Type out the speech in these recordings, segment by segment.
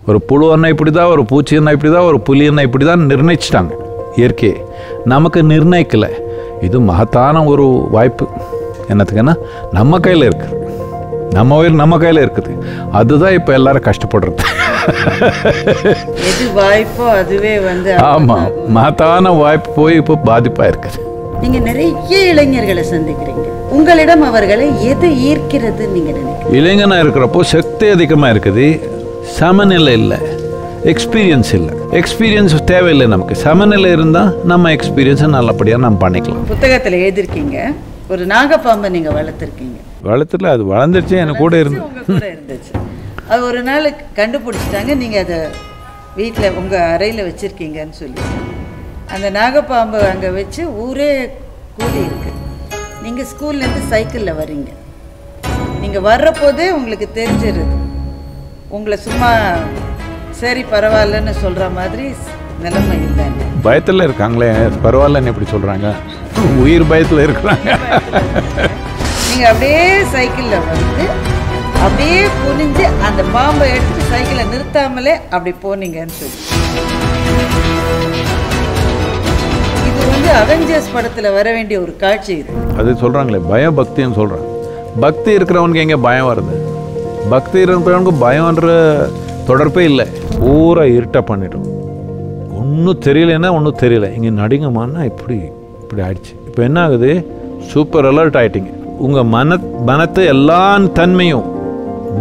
ஒரு புழுன்னா இப்படி தான், ஒரு பூச்சின்னா இப்படி தான், ஒரு புலின்னா இப்படி தான் நிர்ணயிச்சிட்டாங்க இயற்கையை. நமக்கு நிர்ணயிக்கலை. இது மகத்தான ஒரு வாய்ப்பு. என்னத்துக்குன்னா நம்ம கையில் இருக்குது, நம்ம உயிர் நம்ம கையில் இருக்குது. அதுதான் இப்போ எல்லாரும் கஷ்டப்படுறது. எது வாய்ப்போ அதுவே ஆமாம், மகத்தான வாய்ப்பு போய் இப்போ பாதிப்பாக இருக்குது. நீங்கள் நிறைய இளைஞர்களை சந்திக்கிறீங்க. உங்களிடம் அவர்களை எது ஈர்க்கிறது நீங்கள் நினைக்கிறீங்க? இளைஞனாக இருக்கிறப்போ சக்தி அதிகமாக இருக்குது, சமநிலை இல்லை, எக்ஸ்பீரியன்ஸ் இல்லை. எக்ஸ்பீரியன்ஸ் தேவையில்லை நமக்கு. சமநிலை இருந்தால் நம்ம எக்ஸ்பீரியன்ஸை நல்லபடியாக நம்ம பண்ணிக்கலாம். புத்தகத்தில் எழுதியிருக்கீங்க, ஒரு நாகப்பாம்பை நீங்கள் வளர்த்துருக்கீங்க. வளர்த்துல அது வளர்ந்துருச்சு, எனக்கு கூட இருந்துச்சு. அது ஒரு நாள் கண்டுபிடிச்சிட்டாங்க, நீங்கள் அதை வீட்டில் உங்கள் அறையில் வச்சுருக்கீங்கன்னு சொல்லி. அந்த நாகப்பாம்பை அங்கே வச்சு ஊரே கூடி இருக்கு. நீங்கள் ஸ்கூல்லேருந்து சைக்கிளில் வர்றீங்க. நீங்கள் வர்றப்போதே உங்களுக்கு தெரிஞ்சிருது, உங்களை சும்மா சரி பரவாயில்லன்னு சொல்கிற மாதிரி நிலைமை இல்லைன்னு. பயத்தில் இருக்காங்களே, பரவாயில்லன்னு எப்படி சொல்கிறாங்க? உயிர் பயத்தில் இருக்கிறாங்க. நீங்கள் அப்படியே சைக்கிளில் வந்து அப்படியே குனிஞ்சு அந்த பாம்பை எடுத்து சைக்கிளை நிறுத்தாமலே அப்படி போனீங்கன்னு சொல்லி. இது அவெஞ்சர்ஸ் படத்தில் வர வேண்டிய ஒரு காட்சி. இது அது சொல்கிறாங்களே பயம் பக்தின்னு சொல்கிறாங்க. பக்தி இருக்கிறவனுக்கு எங்கே பயம் வருது? பக்தி இருக்கிறவனுக்கு பயம்ன்ற தொடர்பே இல்லை. பூரா இருட்டாக பண்ணிட்டோம். ஒன்றும் தெரியலன்னா ஒன்றும் தெரியல. இங்கே நடிங்கம்மான்னா இப்படி இப்படி ஆயிடுச்சு. இப்போ என்ன ஆகுது? சூப்பர் அலர்ட் ஆகிட்டிங்க. உங்கள் மனத்தை எல்லா தன்மையும்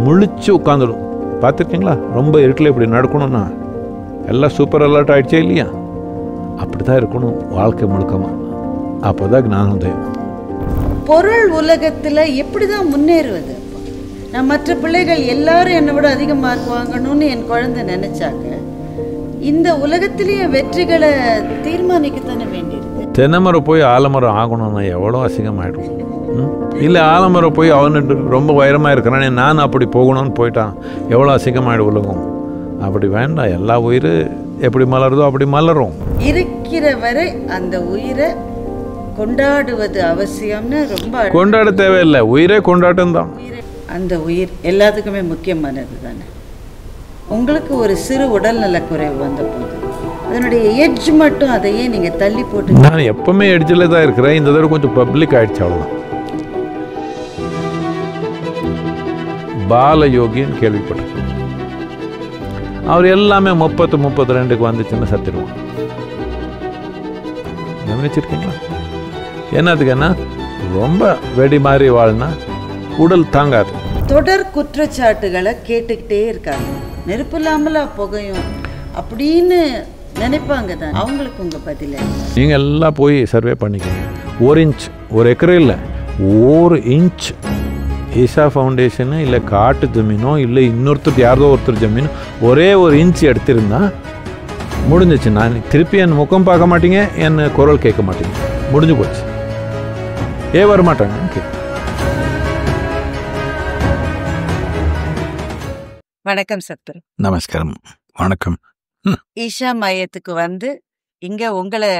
முழிச்சு உட்காந்துடும். பார்த்துருக்கீங்களா? ரொம்ப இருட்டில் இப்படி நடக்கணும்னா எல்லாம் சூப்பர் அலர்ட் ஆகிடுச்சே இல்லையா? அப்படி தான் இருக்கணும் வாழ்க்கை முழுக்கமாக. அப்போ தான் ஞானோதயம். பொருள் உலகத்தில் எப்படி தான் முன்னேறுவது? நான் மற்ற பிள்ளைகள் எல்லாரும் என்னை விட அதிக மார்க் வாங்கணும்னு என் குழந்தை நினச்சாங்க. இந்த உலகத்திலேயே வெற்றிகளை தீர்மானிக்கத்தானே வேண்டியிருக்கு. தென்னைமரம் போய் ஆலமரம் ஆகணும்னா எவ்வளோ அசிங்கமாயிடும். இல்லை ஆலமரம் போய் அவனுக்கு ரொம்ப உயரமாக இருக்கிறானே நான் அப்படி போகணும்னு போயிட்டான், எவ்வளோ அசிங்கமாயிடும் உலகம். அப்படி வேண்டாம். எல்லா உயிர் எப்படி மலருதோ அப்படி மலரும். இருக்கிற வரை அந்த உயிரை கொண்டாடுவது அவசியம்னு ரொம்ப. கொண்டாட தேவையில்லை, உயிரே கொண்டாட்டம் தான். அந்த உயிர் எல்லாத்துக்குமே முக்கியமானது தானே. உங்களுக்கு ஒரு சிறு உடல்நல குறைவு வந்த போது அதனுடைய எட்ஜ் மட்டும் அதையே நீங்கள் தள்ளி போட்டு. நான் எப்பவுமே எட்ஜில் தான் இருக்கிறேன். இந்த தடவை கொஞ்சம் பப்ளிக் ஆயிடுச்சு, அவ்வளோதான். பாலயோகின்னு கேள்விப்பட்டேன். அவர் எல்லாமே 30-32க்கு வந்துச்சுன்னு சத்திடுவான். கவனிச்சிருக்கீங்களா? என்னதுக்குன்னா ரொம்ப வெடி மாதிரி வாழ்னா உடல் தாங்காது. தொடர் குற்றச்சாட்டுகளை கேட்டுக்கிட்டே இருக்காங்க. நெருப்பு இல்லாமலா புகையும் அப்படின்னு நினைப்பாங்க தான். அவங்களுக்கு உங்கள் பதில் நீங்கள் எல்லாம் போய் சர்வே பண்ணிக்கோங்க. 1 இன்ச், 1 ஏக்கர் இல்லை, 1 இன்ச் ஈஷா ஃபவுண்டேஷனு இல்லை காட்டு ஜமீனோ இல்லை இன்னொருத்தர் யாரோ ஒருத்தர் ஜமீனோ ஒரே 1 இன்ச் எடுத்திருந்தா முடிஞ்சிச்சு. நான் திருப்பி என் முகம் பார்க்க மாட்டீங்க, என் குரல் கேட்க மாட்டீங்க, முடிஞ்சு போச்சு. வரமாட்டாங்க. வணக்கம் சத்குரு. நமஸ்காரம். வணக்கம். ஈஷா மையத்துக்கு வந்து இங்க உங்களை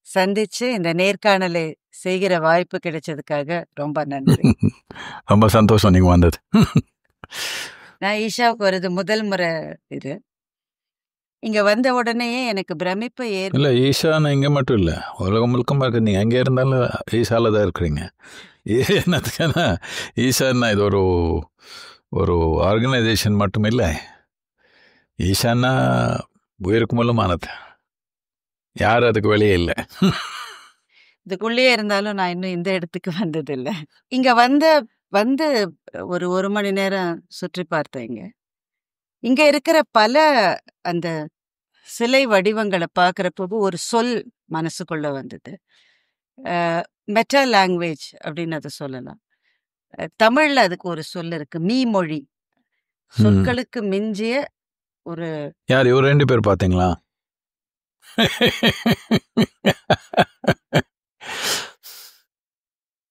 சந்திச்சு இந்த நேர்காணலை செய்கிற வாய்ப்பு கிடைச்சதுக்காக ரொம்ப நன்றி. ரொம்ப சந்தோஷம் நீங்க வந்தது. நான் ஈஷாவுக்கு வருது முதல் முறை. இது இங்க வந்த உடனேயே எனக்கு பிரமிப்பு இல்லை, ஈஷான்னு இங்கே மட்டும் இல்லை, உலகம் முழுக்கமாக இருக்கு. நீங்கள் எங்கே இருந்தாலும் ஈஷாவில் தான் இருக்கிறீங்க. என்னத்துக்குன்னா ஈஷான்னா இது ஒரு ஆர்கனைசேஷன் மட்டும் இல்லை. ஈஷான்னா உயிருக்கு மூலமானது. யாரும் அதுக்கு வெளியே இல்லை. இதுக்குள்ளேயே இருந்தாலும் நான் இன்னும் இந்த இடத்துக்கு வந்ததில்லை. இங்க வந்து ஒரு மணி நேரம் சுற்றி பார்த்தேங்க. இங்க இருக்கிற பல அந்த சிலை வடிவங்களை பார்க்குறப்போ ஒரு சொல் மனசுக்குள்ள வந்தது. மெட்டா லாங்குவேஜ் அப்படின்னு அதை சொல்லலாம். தமிழ்ல அதுக்கு ஒரு சொல் இருக்கு, மீ மொழி. சொற்களுக்கு மிஞ்சிய ஒரு. யார் இவர் 2 பேர் பார்த்தீங்களா?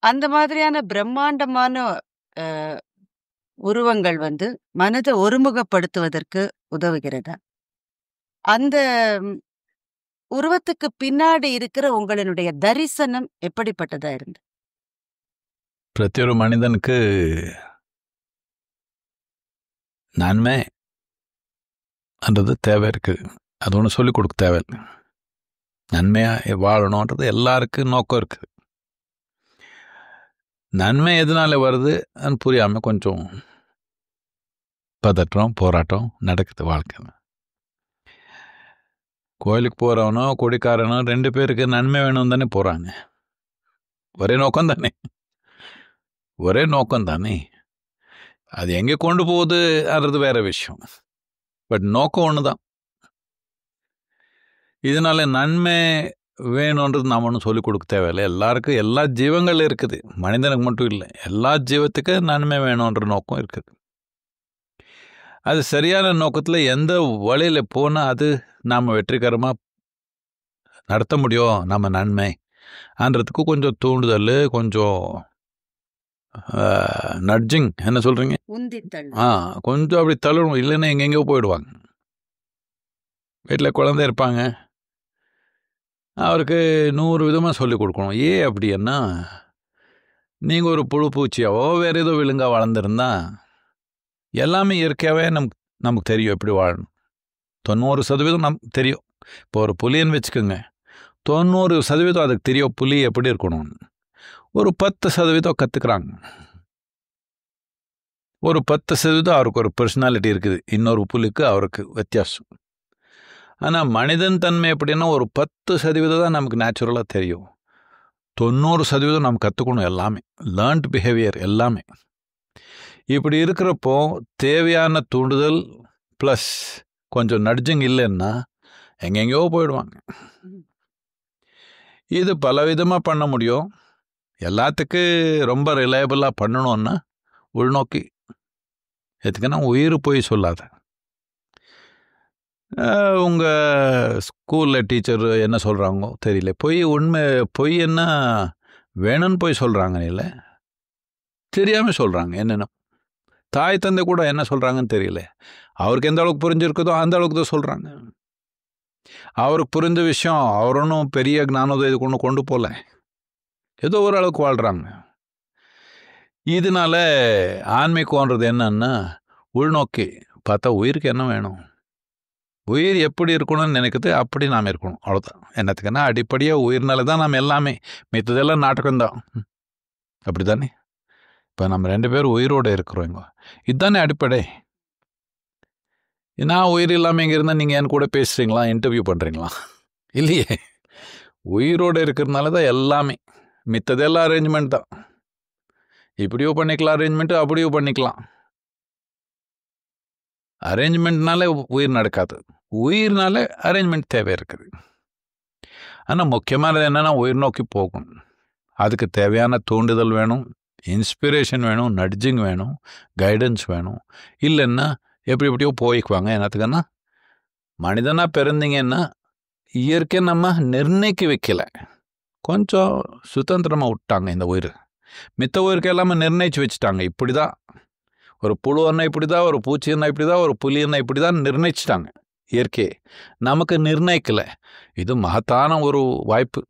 அந்த மாதிரியான பிரம்மாண்டமான உருவங்கள் வந்து மனதை ஒருமுகப்படுத்துவதற்கு உதவுகிறதா? அந்த உருவத்துக்கு பின்னாடி இருக்கிற உங்களுடைய தரிசனம் எப்படிப்பட்டதா இருந்து? பிரதியொரு மனிதனுக்கு நன்மை என்றது தேவை இருக்குது. அது ஒன்று சொல்லிக் கொடுக்க தேவையில்லை. நன்மையாக வாழணுன்றது எல்லாருக்கும் நோக்கம் இருக்குது. நன்மை எதனால வருது அது புரியாமல் கொஞ்சம் பதற்றம் போராட்டம் நடக்குது வாழ்க்கையில். கோயிலுக்கு போகிறவனோ குடிக்காரனோ 2 பேருக்கு நன்மை வேணும் தானே போகிறாங்க. ஒரே நோக்கம் தானே, ஒரே நோக்கம் தானே. அது எங்கே கொண்டு போகுதுன்றது வேற விஷயம். பட் நோக்கம் ஒன்று தான். இதனால நன்மை வேணுன்றது நாம் ஒன்றும் சொல்லிக் கொடுக்க தேவையில்லை. எல்லாருக்கும் எல்லா ஜீவங்கள் இருக்குது, மனிதனுக்கு மட்டும் இல்லை, எல்லா ஜீவத்துக்கு நன்மை வேணுன்ற நோக்கம் இருக்குது. அது சரியான நோக்கத்தில் எந்த வழியில் போனால் அது நாம் வெற்றிகரமாக நடத்த முடியும் நம்ம நன்மைன்றதுக்கு கொஞ்சம் தூண்டுதல், கொஞ்சம் நட்ஜிங், என்ன சொல்கிறீங்க, கொஞ்சம் அப்படி தள்ளணும். இல்லைன்னா எங்கெங்கேயோ போயிடுவாங்க. வீட்டில் குழந்தை இருப்பாங்க, அவருக்கு 100 விதமாக சொல்லிக் கொடுக்கணும். அப்படின்னா நீங்கள் ஒரு புழு பூச்சியாவோ வேறு ஏதோ விலங்காக வளர்ந்துருந்தா எல்லாமே இயற்கையாகவே நமக்கு தெரியும் எப்படி வாழணும். 90% நமக்கு தெரியும். இப்போ ஒரு புலின்னு வச்சுக்கோங்க, 90% அதுக்கு தெரியும் புலி எப்படி இருக்கணும்னு. ஒரு 10% கற்றுக்குறாங்க. ஒரு 10% அவருக்கு ஒரு பர்சனாலிட்டி இருக்குது, இன்னொரு புலிக்கு அவருக்கு வித்தியாசம். ஆனால் மனிதன் தன்மை எப்படின்னா ஒரு 10% தான் நமக்கு நேச்சுரலாக தெரியும். 90% நம்ம கற்றுக்கணும். எல்லாமே லேர்ன்ட் பிஹேவியர் எல்லாமே. இப்படி இருக்கிறப்போ தேவையான தூண்டுதல் ப்ளஸ் கொஞ்சம் நட்ஜிங் இல்லைன்னா எங்கெங்கேயோ போயிடுவாங்க. இது பலவிதமாக பண்ண முடியும். எல்லாத்துக்கு ரொம்ப ரிலையபிளாக பண்ணணுன்னா உள்நோக்கி எதுக்குன்னா உயிர் போய் சொல்லாத. உங்கள் ஸ்கூலில் டீச்சர் என்ன சொல்கிறாங்களோ தெரியல, பொய் என்ன வேணும்னு போய் சொல்கிறாங்க, இல்லை தெரியாமல் சொல்கிறாங்க. என்னென்ன தாய் தந்தை கூட என்ன சொல்கிறாங்கன்னு தெரியல. அவருக்கு எந்த அளவுக்கு புரிஞ்சிருக்குதோ அந்த அளவுக்கு தான் சொல்கிறாங்க. அவருக்கு புரிஞ்ச விஷயம் அவர் ஒன்றும் பெரிய ஞானோதயம் கொண்டு கொண்டு போகல, ஏதோ ஒரு அளவுக்கு வாழ்கிறாங்க. இதனால ஆன்மீகம்ன்றது என்னன்னா உள்நோக்கி பார்த்தா உயிருக்கு என்ன வேணும், உயிர் எப்படி இருக்கணும்னு நினைக்குது அப்படி நாம் இருக்கணும், அவ்வளோதான். என்னத்துக்குன்னா அடிப்படையாக உயிர்னால தான் நாம் எல்லாமே, மித்ததெல்லாம் நாடகம்தான். அப்படி தானே? இப்போ நம்ம 2 பேரும் உயிரோடு இருக்கிறோங்க, இதுதானே அடிப்படை. நான் உயிர் இல்லாமல் இங்கே இருந்தால் நீங்கள் என் கூட பேசுகிறீங்களா, இன்டர்வியூ பண்ணுறீங்களா? இல்லையே. உயிரோடு இருக்கிறதுனால தான் எல்லாமே, மித்ததெல்லாம் அரேஞ்ச்மெண்ட் தான். இப்படியோ பண்ணிக்கலாம் அரேஞ்ச்மெண்ட்டு, அப்படியோ பண்ணிக்கலாம். அரேஞ்ச்மெண்ட்னால உயிர் நடக்காது, உயிர்னால அரேஞ்ச்மெண்ட் தேவை இருக்குது. ஆனால் முக்கியமானது என்னென்னா உயிர் நோக்கி போகும். அதுக்கு தேவையான தூண்டுதல் வேணும், இன்ஸ்பிரேஷன் வேணும், நட்ஜிங் வேணும், கைடன்ஸ் வேணும். இல்லைன்னா எப்படியோ போய்க்குவாங்க. என்னத்துக்குன்னா மனிதனாக பிறந்தீங்கன்னா இயற்கை நம்ம நிர்ணயிக்க வைக்கல, கொஞ்சம் சுதந்திரமாக விட்டாங்க இந்த உயிர். மித்த உயிருக்கு எல்லாமே நிர்ணயிச்சு வச்சுட்டாங்க. இப்படி தான் ஒரு புழுன்னா இப்படி தான், ஒரு பூச்சின்னா இப்படி தான், ஒரு புலின்னா இப்படி தான் நிர்ணயிச்சிட்டாங்க இயற்கையை. நமக்கு நிர்ணயிக்கலை. இது மகத்தான ஒரு வாய்ப்பு.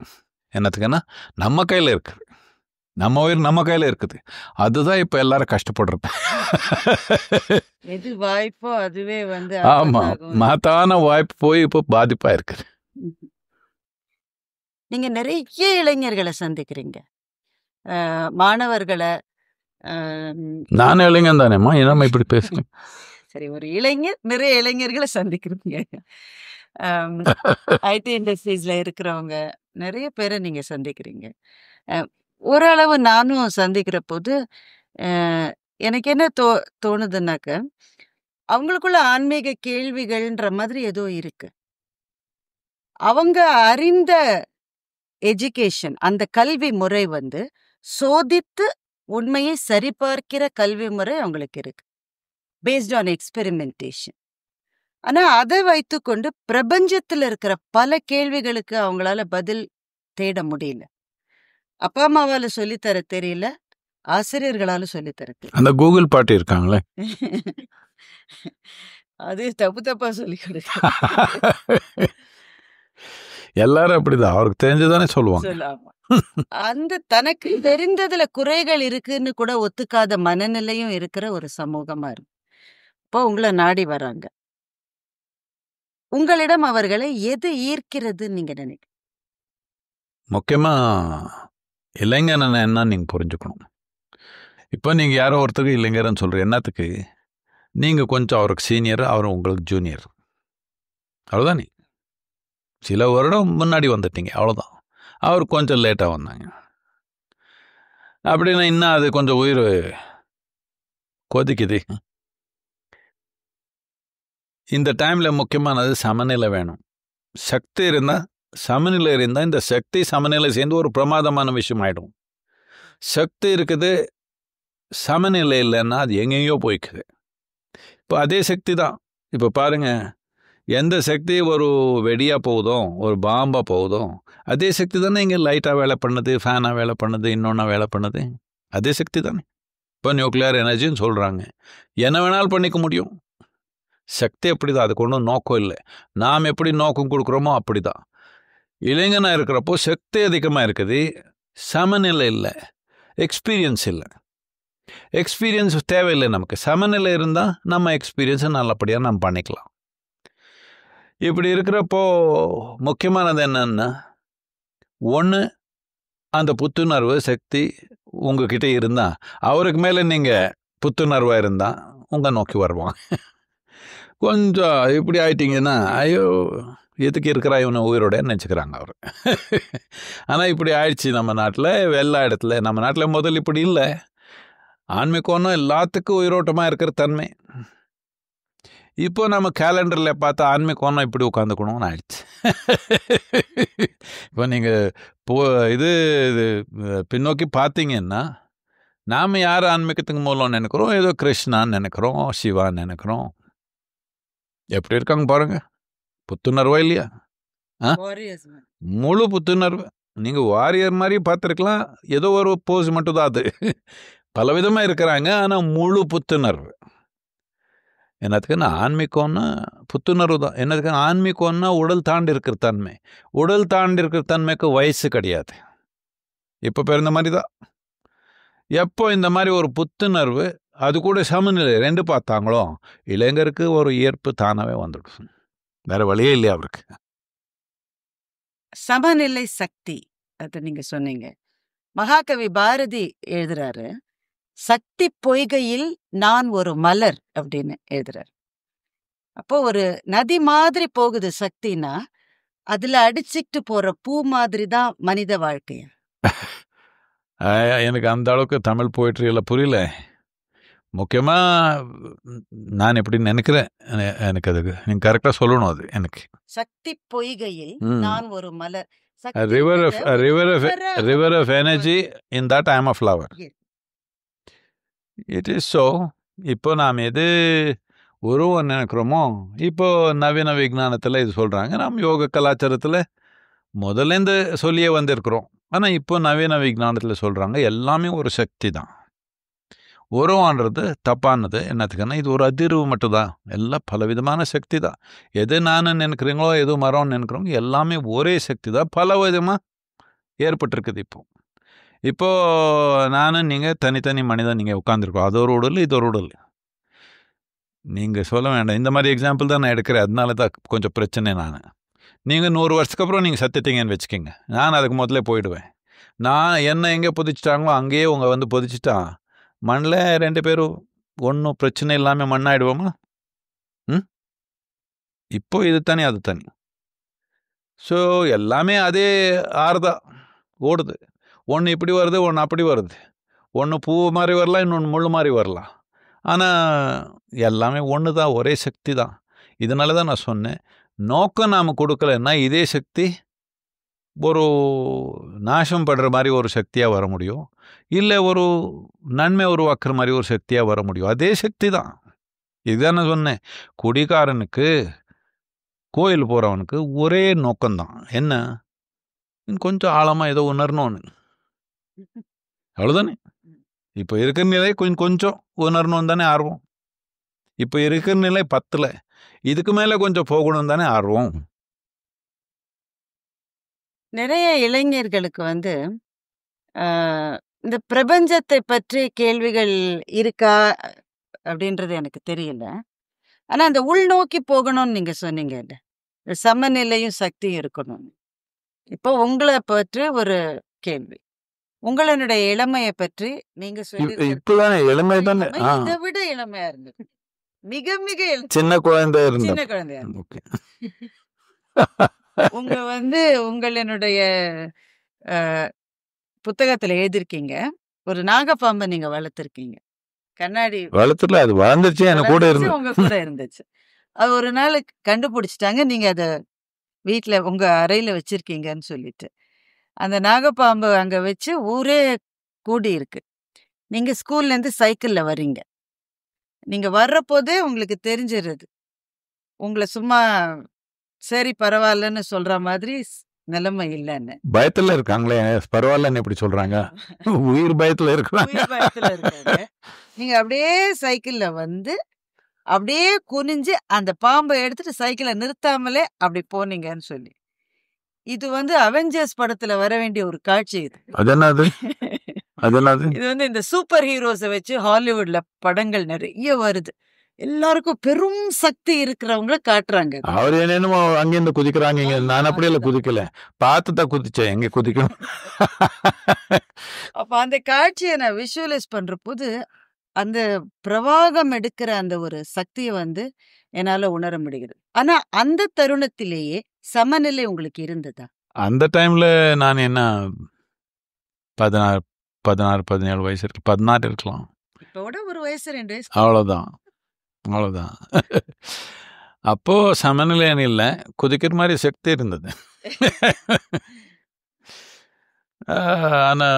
என்னத்துக்குன்னா நம்ம கையில் இருக்குது, நம்ம உயிர் நம்ம கையில் இருக்குது. அதுதான் இப்போ எல்லாரும் கஷ்டப்படுறது. எது வாய்ப்போ அதுவே ஆமாம், மகத்தான வாய்ப்பு போய் இப்போ பாதிப்பாக இருக்குது. நீங்க நிறைய இளைஞர்களை சந்திக்கிறீங்க, மாணவர்களை. நான் இளைஞன் தானேம்மா, என்னம்மா இப்படி பேசுறேன்? சரி, ஒரு இளைஞர் நிறைய இளைஞர்களை சந்திக்கிறீங்க. ஐடி இண்டஸ்ட்ரீஸ்ல இருக்கிறவங்க நிறைய பேரை நீங்க சந்திக்கிறீங்க. ஓரளவு நானும் சந்திக்கிற போது எனக்கு என்ன தோணுதுன்னாக்க, அவங்களுக்குள்ள ஆன்மீக கேள்விகள்ன்ற மாதிரி ஏதோ இருக்கு. அவங்க அறிந்த எஜுகேஷன், அந்த கல்வி முறை சோதித்து உண்மையை சரிபார்க்கிற கல்வி முறை அவங்களுக்கு இருக்கு, பேஸ்ட் ஆன் எக்ஸ்பெரிமெண்டேஷன். ஆனா அதை வைத்துக்கொண்டு பிரபஞ்சத்தில் இருக்கிற பல கேள்விகளுக்கு அவங்களால பதில் தேட முடியல. அப்பா அம்மாவால சொல்லித்தர தெரியல, ஆசிரியர்களால சொல்லித்தர தெரியல. அந்த கூகுள் பாட்டி இருக்காங்களே, அது தப்பா சொல்லி கொடுக்க. எல்லாரும் அப்படிதான், அவருக்கு தெரிஞ்சுதானே சொல்லுவாங்க. சொல்லாம அந்த தனக்கு தெரிந்ததுல குறைகள் இருக்குன்னு கூட ஒத்துக்காத மனநிலையும் இருக்கிற ஒரு சமூகமா இருக்கு. இப்போ உங்களை நாடி வராங்க. உங்களிடம் அவர்களை எது ஈர்க்கிறதுன்னு நீங்க நினைக்கிறீங்க? முக்கியமாக இளைஞன் என்ன நீங்கள் புரிஞ்சுக்கணும். இப்போ நீங்கள் யாரோ ஒருத்தருக்கு இளைஞர்னு சொல்கிற என்னத்துக்கு, நீங்கள் கொஞ்சம் அவருக்கு சீனியர், அவர் உங்களுக்கு ஜூனியர், அவ்வளோதானே. சில வருடம் முன்னாடி வந்துட்டீங்க, அவ்வளோதான். அவர் கொஞ்சம் லேட்டாக வந்தாங்க அப்படின்னா இன்னும் அது கொஞ்சம் உயிர் கொதிக்குது. இந்த டைமில் முக்கியமானது சமநிலை வேணும். சக்தி இருந்தால், சமநிலை இருந்தால் இந்த சக்தி சமநிலை சேர்ந்து ஒரு பிரமாதமான விஷயம் ஆகிடும். சக்தி இருக்குது, சமநிலை இல்லைன்னா அது எங்கேயோ போய்க்குது. இப்போ அதே சக்தி தான். இப்போ பாருங்க, எந்த சக்தி ஒரு வெடியாக போகுதோ, ஒரு பாம்பாக போகுதோ, அதே சக்தி தானே இங்கே லைட்டாக வேலை பண்ணுது, ஃபேனாக வேலை பண்ணுது, இன்னொன்னா வேலை பண்ணுது. அதே சக்தி தானே. இப்போ நியூக்ளியர் எனர்ஜின்னு சொல்கிறாங்க. என்ன வேணாலும் பண்ணிக்க முடியும். சக்தி அப்படி தான், அதுக்கு ஒன்றும் நோக்கம் இல்லை. நாம் எப்படி நோக்கம் கொடுக்குறோமோ அப்படி தான். இளைஞனாக இருக்கிறப்போ சக்தி அதிகமாக இருக்குது, சமநிலை இல்லை, எக்ஸ்பீரியன்ஸ் இல்லை. எக்ஸ்பீரியன்ஸ் தேவையில்லை நமக்கு. சமநிலை இருந்தால் நம்ம எக்ஸ்பீரியன்ஸை நல்லபடியாக நம்ம பண்ணிக்கலாம். இப்படி இருக்கிறப்போ முக்கியமானது என்னன்னா, ஒன்று அந்த புத்துணர்வு சக்தி உங்ககிட்ட இருந்தால், அவருக்கு மேலே நீங்கள் புத்துணர்வாக இருந்தால் உங்கள் நோக்கி வருவான். கொஞ்சம் இப்படி ஆயிட்டீங்கன்னா, ஐயோ எதுக்கு இருக்கிறா இவனை உயிரோட நினச்சிக்கிறாங்க அவர். ஆனால் இப்படி ஆயிடுச்சு நம்ம நாட்டில், எல்லா இடத்துல. நம்ம நாட்டில் முதல் இப்படி இல்லை. ஆன்மீகம்னா எல்லாத்துக்கும் உயிரோட்டமாக இருக்கிற தன்மை. இப்போ நம்ம கேலண்டரில் பார்த்தா ஆன்மீகம்னா இப்படி உட்காந்துக்கணும்னு ஆயிடுச்சு. இப்போ நீங்கள் இது பின்னோக்கி பார்த்தீங்கன்னா, நாம் யார் ஆன்மீகத்துக்கு மூலம் நினைக்கிறோம்? ஏதோ கிருஷ்ணான்னு நினைக்கிறோம், சிவான்னு நினைக்கிறோம். எப்படி இருக்காங்க பாருங்க, புத்துணர்வா இல்லையா? முழு புத்துணர்வு. நீங்கள் வாரியர் மாதிரி பார்த்துருக்கலாம், ஏதோ ஒரு போஸ் மட்டும் தான் அது. பலவிதமாக இருக்கிறாங்க, ஆனால் முழு புத்துணர்வு. என்னத்துக்குன்னா ஆன்மீகம்னா புத்துணர்வு தான். என்னத்துக்குன்னா ஆன்மீகம்னா உடல் தாண்டி இருக்கிற தன்மை. உடல் தாண்டி இருக்கிற தன்மைக்கு வயசு கிடையாது. இப்போ பிறந்த மாதிரி தான். எப்போ இந்த மாதிரி ஒரு புத்துணர்வு, அது கூட சமநிலை ரெண்டு பார்த்தாங்களோ, இளைஞருக்கு ஒரு ஈர்ப்பு தானாகவே வந்துடும். வேற வழியே இல்லையா அவருக்கு. சமநிலை சக்தி, அது நீங்க சொன்னீங்க. மகாகவி பாரதி எழுதுறாரு, சக்தி பொய்கையில் நான் ஒரு மலர் அப்படின்னு எழுதுறாரு. அப்போ ஒரு நதி மாதிரி போகுது சக்தினா, அதுல அடிச்சுட்டு போற பூ மாதிரி தான் மனித வாழ்க்கைய. எனக்கு அந்த அளவுக்கு தமிழ் போயிட்ரி எல்லாம் புரியல. முக்கியமாக நான் எப்படி நினைக்கிறேன், எனக்கு அதுக்கு நீங்கள் கரெக்டாக சொல்லணும். அது எனக்கு சக்தி பொய்கையில் நான் ஒரு மலர். river of energy, in that I am a flower. It is so. இப்போ நாம் எது உருவம் நினைக்கிறோமோ, இப்போ நவீன விஞ்ஞானத்தில் இது சொல்கிறாங்க, நாம் யோக கலாச்சாரத்தில் முதலேருந்து சொல்லியே வந்திருக்கிறோம். ஆனால் இப்போ நவீன விஞ்ஞானத்தில் சொல்கிறாங்க எல்லாமே ஒரு சக்தி தான். உருவன்றது தப்பானது. என்னத்துக்குன்னா இது ஒரு அதிர்வு மட்டும்தான். எல்லாம் பலவிதமான சக்தி தான். எது நான் நினைக்கிறீங்களோ, எது மரம் நினைக்கிறோங்க, எல்லாமே ஒரே சக்தி தான். பல விதமாக ஏற்பட்டிருக்குது. இப்போது நானும் நீங்கள் தனித்தனி மனிதன், நீங்கள் உட்காந்துருக்கோம். அது ஒரு உடல், இது ஒரு உடல். நீங்கள் சொல்ல வேண்டாம், இந்த மாதிரி எக்ஸாம்பிள் தான் நான் எடுக்கிறேன். அதனால தான் கொஞ்சம் பிரச்சனை. நீங்கள் 100 வருஷத்துக்கு அப்புறம் நீங்கள் சத்திட்டீங்கன்னு வச்சுக்கோங்க, நான் அதுக்கு முதல்ல போயிடுவேன். நான் என்ன எங்கே புதிச்சிட்டாங்களோ அங்கேயே உங்கள் வந்து புதிச்சிட்டான் மண்ணில் 2 பேரும் ஒன்றும் பிரச்சனை இல்லாமல் மண்ணாயிடுவோமா? இப்போ இது தனி, அது தனி. ஸோ எல்லாமே அதே ஆறுதான் ஓடுது. ஒன்று இப்படி வருது, ஒன்று அப்படி வருது. ஒன்று பூ மாதிரி வரலாம், இன்னொன்று முள் மாதிரி வரலாம். ஆனால் எல்லாமே ஒன்று தான், ஒரே சக்தி தான். இதனால தான் நான் சொன்னேன், நோக்கம் நாம் கொடுக்கலன்னா இதே சக்தி ஒரு நாசம் படுற மாதிரி ஒரு சக்தியாக வர முடியும், இல்லை ஒரு நன்மை உருவாக்குற மாதிரி ஒரு சக்தியாக வர முடியும். அதே சக்தி தான். இதுதான் நான் சொன்னேன், குடிகாரனுக்கு கோயில் போகிறவனுக்கு ஒரே நோக்கம்தான். என்ன, கொஞ்சம் ஆழமாக ஏதோ உணரணும்னு, அவ்வளோதானே. இப்போ இருக்கிற நிலை கொஞ்சம் உணரணும் தானே ஆர்வம். இப்போ இருக்கிற நிலை 10, இதுக்கு மேலே கொஞ்சம் போகணும் தானே ஆர்வம். நிறைய இளைஞர்களுக்கு வந்து இந்த பிரபஞ்சத்தை பற்றி கேள்விகள் இருக்கா அப்படின்றது எனக்கு தெரியல. ஆனா அந்த உள்நோக்கி போகணும்னு நீங்க சொன்னீங்க. சமநிலையும் சக்தியும் இருக்கணும். இப்போ உங்களை பற்றி ஒரு கேள்வி. உங்களுடைய இளமையை பற்றி நீங்க சொல்லி இப்பதானே இளமை தானே. இதை விட இளமையா இருந்தது. மிக மிக சின்ன குழந்தை இருந்த சின்ன குழந்தையா இருந்தது. ஓகே. உங்க உங்களுடைய புத்தகத்துல எழுதிருக்கீங்க, ஒரு நாகப்பாம்பை நீங்க வளர்த்துருக்கீங்க. கண்ணாடி வளர்த்துல அது வளர்ந்துருச்சு, எனக்கு கூட இருந்து உங்க கூட இருந்துச்சு. அது ஒரு நாள் கண்டுபிடிச்சிட்டாங்க, நீங்க அத வீட்டுல உங்க அறையில வச்சிருக்கீங்கன்னு சொல்லிட்டு. அந்த நாகப்பாம்பு அங்க வச்சு ஊரே கூடி இருக்கு. நீங்க ஸ்கூல்ல இருந்து சைக்கிள்ல வர்றீங்க. நீங்க வர்றபோதே உங்களுக்கு தெரிஞ்சிருது, உங்களை சும்மா சரி பரவாயில்லன்னு சொல்ற மாதிரி நிலைமை இல்லைன்னு. பயத்துல இருக்காங்களே, பரவாயில்லன்னு எப்படி சொல்றாங்க? உயிர் பயத்துல இருக்கிறாங்க. நீங்க அப்படியே சைக்கிள்ல வந்து அப்படியே குனிஞ்சு அந்த பாம்பை எடுத்துட்டு சைக்கிளை நிறுத்தாமலே அப்படி போனீங்கன்னு சொல்லி. இது அவெஞ்சர்ஸ் படத்துல வர வேண்டிய ஒரு காட்சி. இது இது இந்த சூப்பர் ஹீரோஸை வச்சு ஹாலிவுட்ல படங்கள் நிறைய வருது. எல்லாருக்கும் பெரும் சக்தி இருக்கிறவங்கள காட்டுறாங்க. அவர் என்னமோ அங்கிருந்து குதிக்கிறாங்க, நான் அப்படியே குதிக்கல, பார்த்துதான் குதிச்சேன், எங்க குதிக்கணும். அப்ப அந்த காட்சியை நான் விஷுவலைஸ் பண்ற போது அந்த பிரவாகம் எடுக்கிற அந்த ஒரு சக்தியை என்னால உணர முடிகிறது. ஆனா அந்த தருணத்திலேயே சமநிலை உங்களுக்கு இருந்ததா? அந்த டைம்ல நான் என்ன 16 17 வயசு இருக்கு, 16 இருக்கலாம். இப்ப விட ஒரு வயசு 2 வயசு அவ்வளோதான். அப்போ சமநிலைன்னு இல்லை, குதிக்கிற மாதிரி சக்தி இருந்தது. ஆனா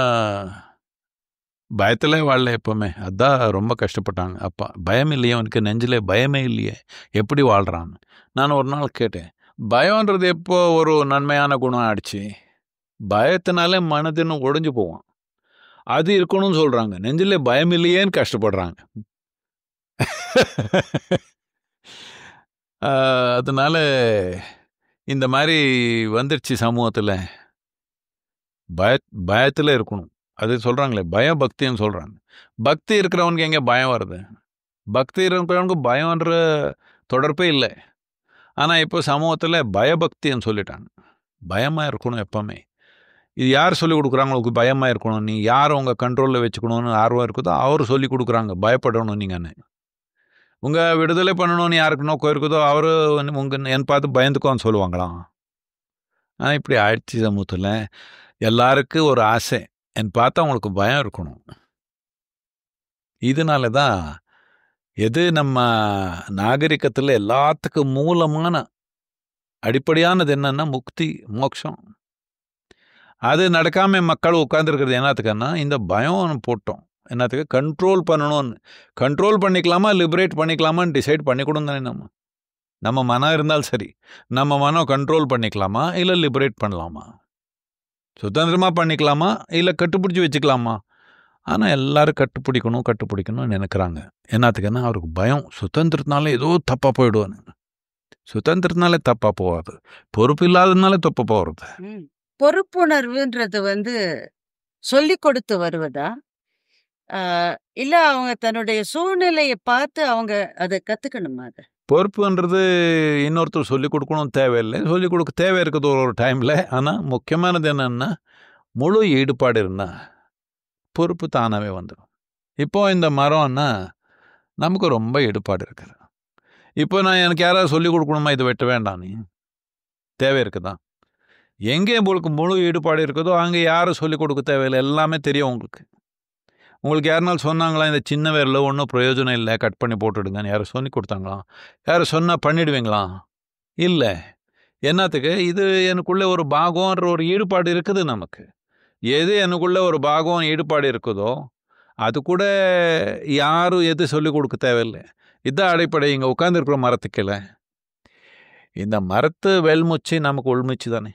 பயத்தில் வாழல எப்பவுமே. அதான் ரொம்ப கஷ்டப்பட்டாங்க அப்பா. பயம் இல்லையே அவனுக்கு, நெஞ்சில் பயமே இல்லையே, எப்படி வாழ்கிறான்னு. நான் ஒரு நாள் கேட்டேன், பயம்ன்றது எப்போ ஒரு நன்மையான குணம் ஆயிடுச்சு? பயத்தினாலே மனதின்னு ஒழிஞ்சு போவான், அது இருக்கணும்னு சொல்கிறாங்க. நெஞ்சில் பயம் இல்லையேன்னு கஷ்டப்படுறாங்க. அதனால இந்த மாதிரி வந்துருச்சு சமூகத்தில். பயத்தில் இருக்கணும். அது சொல்கிறாங்களே பயம் பக்தின்னு சொல்கிறாங்க. பக்தி இருக்கிறவனுக்கு எங்கே பயம் வருது? பக்தி இருக்கிறவனுக்கு பயம்ன்ற தொடர்பே இல்லை. ஆனால் இப்போ சமூகத்தில் பயபக்தின்னு சொல்லிட்டாங்க. பயமாக இருக்கணும் எப்போவுமே. இது யார் சொல்லிக் கொடுக்குறாங்க? உங்களுக்கு பயமாக இருக்கணும், நீ யார் உங்கள் கண்ட்ரோலில் வச்சுக்கணும்னு ஆர்வம் இருக்குதோ அவர் சொல்லி கொடுக்குறாங்க. பயப்படணும் நீங்கன்னு, உங்கள் விடுதலை பண்ணணும்னு யாருக்கு நோக்கம் இருக்குதோ அவர் என் பார்த்து பயந்துக்கோன்னு சொல்லுவாங்களாம். ஆனால் இப்படி ஆயிடுச்சு சமூகத்தில். எல்லாருக்கும் ஒரு ஆசை, என் பார்த்தா அவங்களுக்கு பயம் இருக்கணும். இதனால தான் எது நம்ம நாகரிகத்தில் எல்லாத்துக்கும் மூலமான அடிப்படையானது என்னன்னா முக்தி, மோட்சம். அது நடக்காமல் மக்கள் உட்காந்துருக்கிறது என்னத்துக்குன்னா இந்த பயம் போட்டோம். என்னத்துக்கு? கண்ட்ரோல் பண்ணணும்னு. கண்ட்ரோல் பண்ணிக்கலாமா லிபரேட் பண்ணிக்கலாமான்னு டிசைட் பண்ணிக்கூடும் தானே. நம்ம மனம் இருந்தாலும் சரி, நம்ம மனம் கண்ட்ரோல் பண்ணிக்கலாமா இல்லை லிபரேட் பண்ணலாமா, சுதந்திரமாக பண்ணிக்கலாமா இல்லை கட்டுப்பிடிச்சி வச்சுக்கலாமா? ஆனால் எல்லாரும் கட்டுப்பிடிக்கணும்னு நினைக்கிறாங்க. என்னத்துக்குன்னா அவருக்கு பயம், சுதந்திரத்தினால ஏதோ தப்பாக போயிடுவானு. சுதந்திரத்தினாலே தப்பாக போகாது, பொறுப்பு இல்லாததுனால தப்பாக போகிறது. பொறுப்புணர்வுன்றது சொல்லி கொடுத்து வருவதா, இல்ல அவங்க தன்னுடைய சூழ்நிலையை பார்த்து அவங்க அதை கத்துக்கணுமா? அதை பொறுப்புன்றது இன்னொருத்தர் சொல்லிக் கொடுக்கணும் தேவையில்லை, சொல்லிக் கொடுக்க தேவை இருக்குது ஒரு டைமில். ஆனால் முக்கியமானது என்னென்னா முழு ஈடுபாடு இருந்தால் பொறுப்பு தானாகவே வந்துடும். இப்போது இந்த மரம்னா நமக்கு ரொம்ப ஈடுபாடு இருக்குது. இப்போ நான் எனக்கு யாராவது சொல்லிக் கொடுக்கணுமா இது வெட்ட வேண்டாம் நீ, தேவை இருக்குதா? எங்கே உங்களுக்கு முழு ஈடுபாடு இருக்குதோ அங்கே யாரும் சொல்லிக் கொடுக்க தேவையில்லை, எல்லாமே தெரியும் உங்களுக்கு. உங்களுக்கு யாருனாலும் சொன்னாங்களா இந்த சின்ன வேரில் ஒன்றும் பிரயோஜனம் இல்லை, கட் பண்ணி போட்டுடுங்கன்னு யாரும் சொல்லி கொடுத்தாங்களா? யாரும் சொன்னால் பண்ணிடுவீங்களா? இல்லை. என்னத்துக்கு? இது எனக்குள்ளே ஒரு பாகம்ன்ற ஒரு ஈடுபாடு இருக்குது நமக்கு. எது எனக்குள்ளே ஒரு பாகம் ஈடுபாடு இருக்குதோ அது கூட யாரும் எது சொல்லிக் கொடுக்க தேவையில்லை. இதுதான் அடிப்படை. இங்கே உட்காந்துருக்குற மரத்துக்கில்லை, இந்த மரத்து வெல்மூச்சு நமக்கு உள்மூச்சு தானே,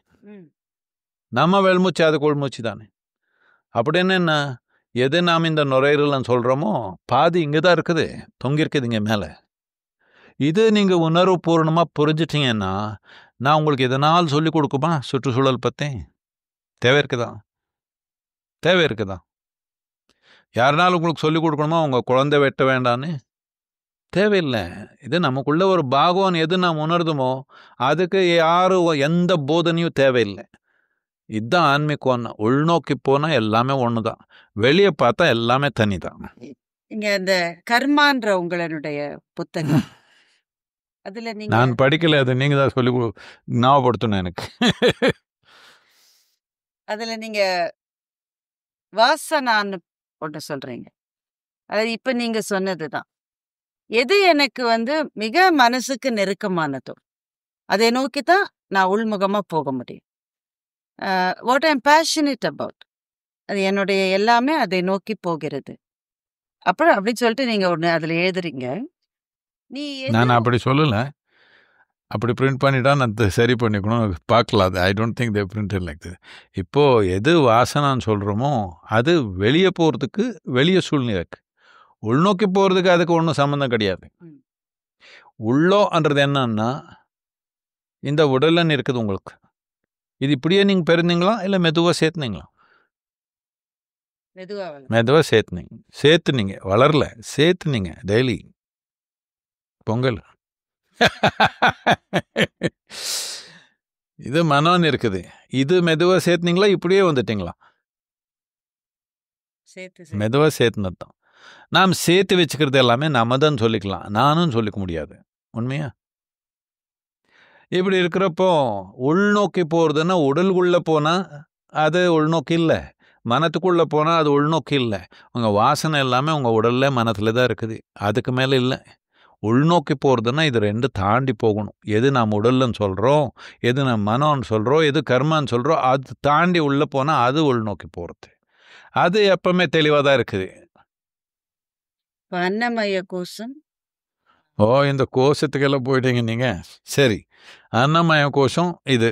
நம்ம வெல்மூச்சு அதுக்கு உள்மூச்சு தானே. அப்படின்னு என்ன, எது நாம் இந்த நுரையீரல்னு சொல்கிறோமோ பாதி இங்கே தான் இருக்குது, தொங்கிருக்குது இங்கே மேலே. இது நீங்கள் உணர்வு பூர்ணமாக புரிஞ்சிட்டிங்கன்னா நான் உங்களுக்கு எதனால் சொல்லிக் கொடுக்குமா சுற்றுச்சூழல் பற்றி? தேவை இருக்குதா? யாருனாலும் உங்களுக்கு சொல்லிக் கொடுக்கணுமா உங்கள் குழந்தை வெட்ட வேண்டான்னு? தேவையில்லை. இது நமக்குள்ள ஒரு பாகம் எது நாம் உணர்துமோ அதுக்கு யாரும் எந்த போதனையும் தேவையில்லை. இதுதான் ஆன்மீகம். உள்நோக்கி போனா எல்லாமே ஒண்ணுதான், வெளியே பார்த்தா எல்லாமே தனிதான். இங்க அந்த கர்மான்ற உங்களுடைய புத்தகம், அதுல நீங்க நான் படிக்கல, அது நீங்க தான் சொல்லி ஞாபகப்படுத்தணும் எனக்கு. அதுல நீங்க வாசனான்னு ஒன்று சொல்றீங்க. அது இப்ப நீங்க சொன்னதுதான். எது எனக்கு மிக மனசுக்கு நெருக்கமானதோ அதை நோக்கி தான் நான் உள்முகமா போக முடியும். வாட் ஐம் பேஷனேட் அபவுட், அது என்னுடைய எல்லாமே அதை நோக்கி போகிறது. அப்புறம் அப்படின்னு சொல்லிட்டு நீங்க ஒண்ணு அதுல எழுதுறீங்க. நீ எது நான் அப்படி சொல்லல. அப்படி பிரிண்ட் பண்ணிட்டா நான் சரி பண்ணிக்கணும், பார்க்கலாம். அது I don't think they printed like this. இப்போ எது வாசனான்னு சொல்கிறோமோ அது வெளியே போகிறதுக்கு வெளியே சூழ்நிலை இருக்கு. உள்நோக்கி போகிறதுக்கு அதுக்கு ஒன்றும் சம்மந்தம் கிடையாது. ம். உள்ளோன்றது என்னன்னா இந்த உடல்னு இருக்குது உங்களுக்கு. இது இப்படியே நீங்கள் பிறந்தீங்களா இல்லை மெதுவாக சேர்த்துனீங்களா? மெதுவா வளரும். மெதுவாக சேர்த்துனீங்க, வளரல, சேர்த்துனீங்க. டெய்லி பொங்கல். இது மனோன்னு இருக்குது. இது மெதுவாக சேர்த்துனீங்களா இப்படியே வந்துட்டீங்களா? சேர்த்து மெதுவாக சேர்த்துனது தான். நாம் சேர்த்து வச்சுக்கிறது எல்லாமே நம்ம தான் சொல்லிக்கலாம், நானும் சொல்லிக்க முடியாது. உண்மையா? இப்படி இருக்கிறப்போ உள்நோக்கி போகிறதுன்னா உடலுக்குள்ளே போனால் அது உள்நோக்கி இல்லை, மனத்துக்குள்ளே போனால் அது உள்நோக்கி இல்லை. உங்கள் வாசனை எல்லாமே உங்கள் உடலில் மனத்தில் தான் இருக்குது, அதுக்கு மேலே இல்லை. உள்நோக்கி போகிறதுன்னா இது ரெண்டு தாண்டி போகணும். எது நாம் உடல்னு சொல்கிறோம், எது நாம் மனம்னு சொல்கிறோம், எது கர்மான்னு சொல்கிறோம், அது தாண்டி உள்ளே போனால் அது உள்நோக்கி போகிறது. அது எப்பவுமே தெளிவாக தான் இருக்குது. அன்னமய கோஷம். இந்த கோஷத்துக்கெல்லாம் போயிட்டீங்க நீங்கள். சரி, அன்னமய கோஷம் இது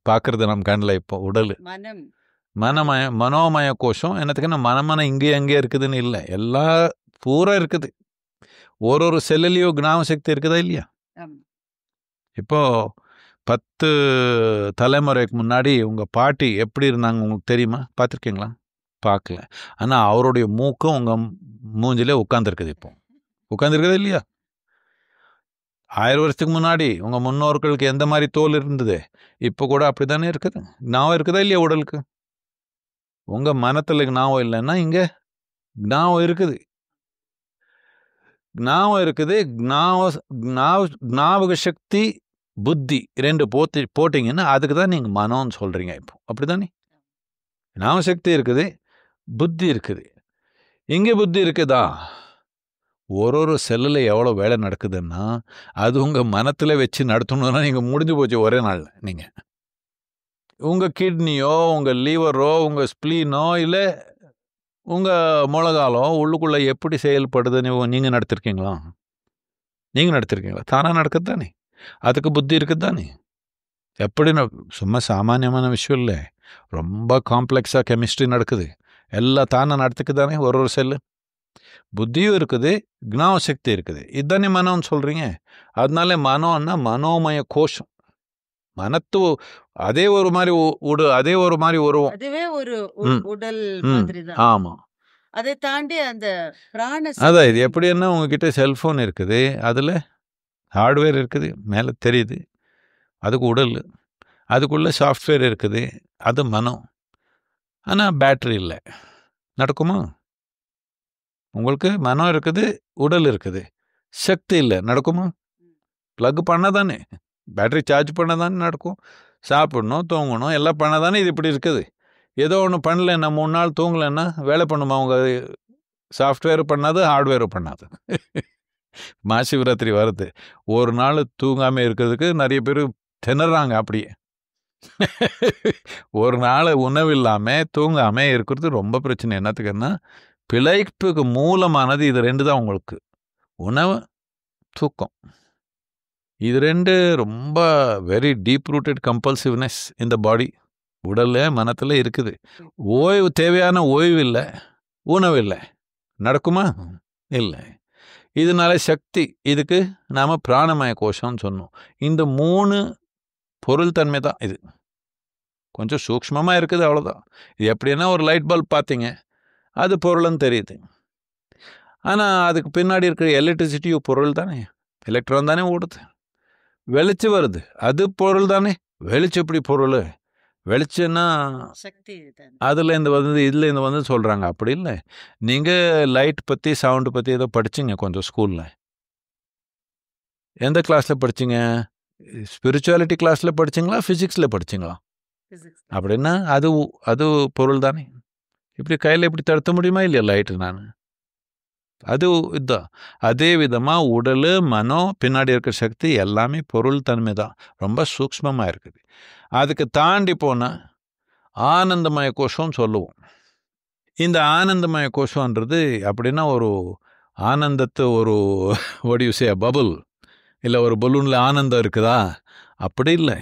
பார்க்குறது நம்ம கண்ணில். இப்போ உடல் மனம் மனோமய கோஷம் என்னத்துக்குன்னா மனமன இங்கே எங்கே இருக்குதுன்னு இல்லை, எல்லா பூரா இருக்குது. ஒரு செல்லுலேயும் ஞாபக சக்தி இருக்குதா இல்லையா? ஆமா. இப்போ 10 தலைமுறைக்கு முன்னாடி உங்கள் பாட்டி எப்படி இருந்தாங்க உங்களுக்கு தெரியுமா? பார்த்துருக்கீங்களா? பார்க்கல. ஆனால் அவருடைய மூக்கும் உங்கள் மூஞ்சிலே உட்காந்துருக்குது. இப்போ உட்காந்துருக்குதா இல்லையா? 1000 வருஷத்துக்கு முன்னாடி உங்கள் முன்னோர்களுக்கு எந்த மாதிரி தோல் இருந்தது, இப்போ கூட அப்படி தானே இருக்குது. ஞாபகம் இருக்குதா இல்லையா உடலுக்கு? உங்கள் மனத்தில் ஞாபகம் இல்லைன்னா இங்கே ஞாபகம் இருக்குது. ஞாபகம் இருக்குது. ஞாபக சக்தி, புத்தி ரெண்டு போட்டிங்கன்னா அதுக்கு தான் நீங்கள் மனோன்னு சொல்கிறீங்க. இப்போ அப்படி தானே? ஞாபக சக்தி இருக்குது, புத்தி இருக்குது. இங்கே புத்தி இருக்குதா? ஒரு செல்லில் எவ்வளோ வேலை நடக்குதுன்னா அது உங்கள் மனத்தில் வச்சு நடத்தணும்னா நீங்கள் முடிஞ்சு போச்சு ஒரே நாளில். நீங்கள் உங்கள் கிட்னியோ, உங்கள் லிவரோ, உங்கள் ஸ்ப்ளீனோ, இல்லை உங்கள் முழங்காலோ உள்ளுக்குள்ளே எப்படி செயல்படுதுன்னு நீங்கள் நடத்திருக்கீங்களா? தானாக நடக்குது தானே? அதுக்கு புத்தி இருக்குது தானே? எப்படின்னு சும்மா சாமானியமான விஷயம் இல்லை, ரொம்ப காம்ப்ளெக்ஸாக கெமிஸ்ட்ரி நடக்குது. எல்லாம் தானாக நடத்துக்கு தானே ஒரு செல்லு. புத்தியும் இருக்குது, ஞாபக சக்தி இருக்குது. இதுதானே மனோன்னு சொல்கிறீங்க. அதனால மனோன்னா மனோமய கோஷம். மனத்து அதே ஒரு மாதிரி அதே ஒரு மாதிரி உருவம். அதுவே ஒரு உடல் ம் மாதிரி தான். ஆமாம். அதை தாண்டி அந்த பிராண அதான் இது எப்படின்னா உங்ககிட்ட செல்ஃபோன் இருக்குது, அதில் ஹார்ட்வேர் இருக்குது, மேலே தெரியுது, அதுக்கு உடல். அதுக்குள்ளே சாஃப்ட்வேர் இருக்குது, அது மனம். ஆனால் பேட்ரி இல்லை. நடக்குமா? உங்களுக்கு மனம் இருக்குது, உடல் இருக்குது, சக்தி இல்லை. நடக்குமா? ப்ளக் பண்ண தானே, பேட்ரி சார்ஜ் பண்ண தானே நடக்கும். சாப்பிடணும், தூங்கணும், எல்லாம் பண்ண தானே இது இப்படி இருக்குது. ஏதோ ஒன்று பண்ணலைன்னா 3 நாள் தூங்கலைன்னா வேலை பண்ணுமா? அவங்க சாஃப்ட்வேர் பண்ணாது, ஹார்ட்வேர் பண்ணாது. மகாசிவராத்திரி வருது, ஒரு நாள் தூங்காமல் இருக்கிறதுக்கு நிறைய பேர் திணறாங்க. அப்படியே ஒரு நாள் உணவு இல்லாமல் தூங்காமல் இருக்கிறது ரொம்ப பிரச்சனை. என்னத்துக்குன்னா பிழைப்புக்கு மூலமானது இது ரெண்டு தான் உங்களுக்கு, உணவு, தூக்கம். இது ரெண்டு ரொம்ப வெரி டீப் ரூட்டட் கம்பல்சிவ்னஸ் இந்த பாடி, உடலில் மனத்தில் இருக்குது. ஓய்வு தேவையான ஓய்வு இல்லை, உணவு இல்லை. நடக்குமா? இல்லை. இதனால சக்தி, இதுக்கு நாம் பிராணமய கோஷம்னு சொன்னோம். இந்த 3 பொருள் தன்மை தான் இது. கொஞ்சம் சூக்ஷ்மமாக இருக்குது, அவ்வளோதான். இது எப்படின்னா ஒரு லைட் பல்ப் பார்த்தீங்க, அது பொருள்னு தெரியுது. ஆனால் அதுக்கு பின்னாடி இருக்கிற எலக்ட்ரிசிட்டியும் பொருள் தானே, எலக்ட்ரான் தானே ஓடுது, வெளிச்சம் வருது, அது பொருள் தானே. வெளிச்சம் எப்படி பொருள்? வெளிச்சம்னா சக்தி தான். அதுலேருந்து வந்து இதுலேருந்து வந்து சொல்கிறாங்க, அப்படி இல்லை. நீங்கள் லைட் பற்றி சவுண்டு பற்றி ஏதோ படிச்சிங்க கொஞ்சம் ஸ்கூலில். எந்த கிளாஸில் படிச்சிங்க? ஸ்பிரிச்சுவாலிட்டி கிளாஸில் படிச்சிங்களா, ஃபிசிக்ஸில் படிச்சிங்களா? Physics. அப்படின்னா அது அது பொருள் தானே. இப்படி கையில் இப்படி தடுத்த முடியுமா இல்லையா லைட்டு? நான் அது இதுதான். அதே விதமாக உடல், மனம், பின்னாடி இருக்கிற சக்தி எல்லாமே பொருள் தன்மை தான், ரொம்ப சூக்ஷ்மமாக இருக்குது. அதுக்கு தாண்டி போனால் ஆனந்தமய கோஷம்னு சொல்லுவோம். இந்த ஆனந்தமய கோஷம்ன்றது அப்படின்னா ஒரு ஆனந்தத்தை ஒரு ஒடியூசே பபுள், இல்லை ஒரு பலூனில் ஆனந்தம் இருக்குதா? அப்படி இல்லை.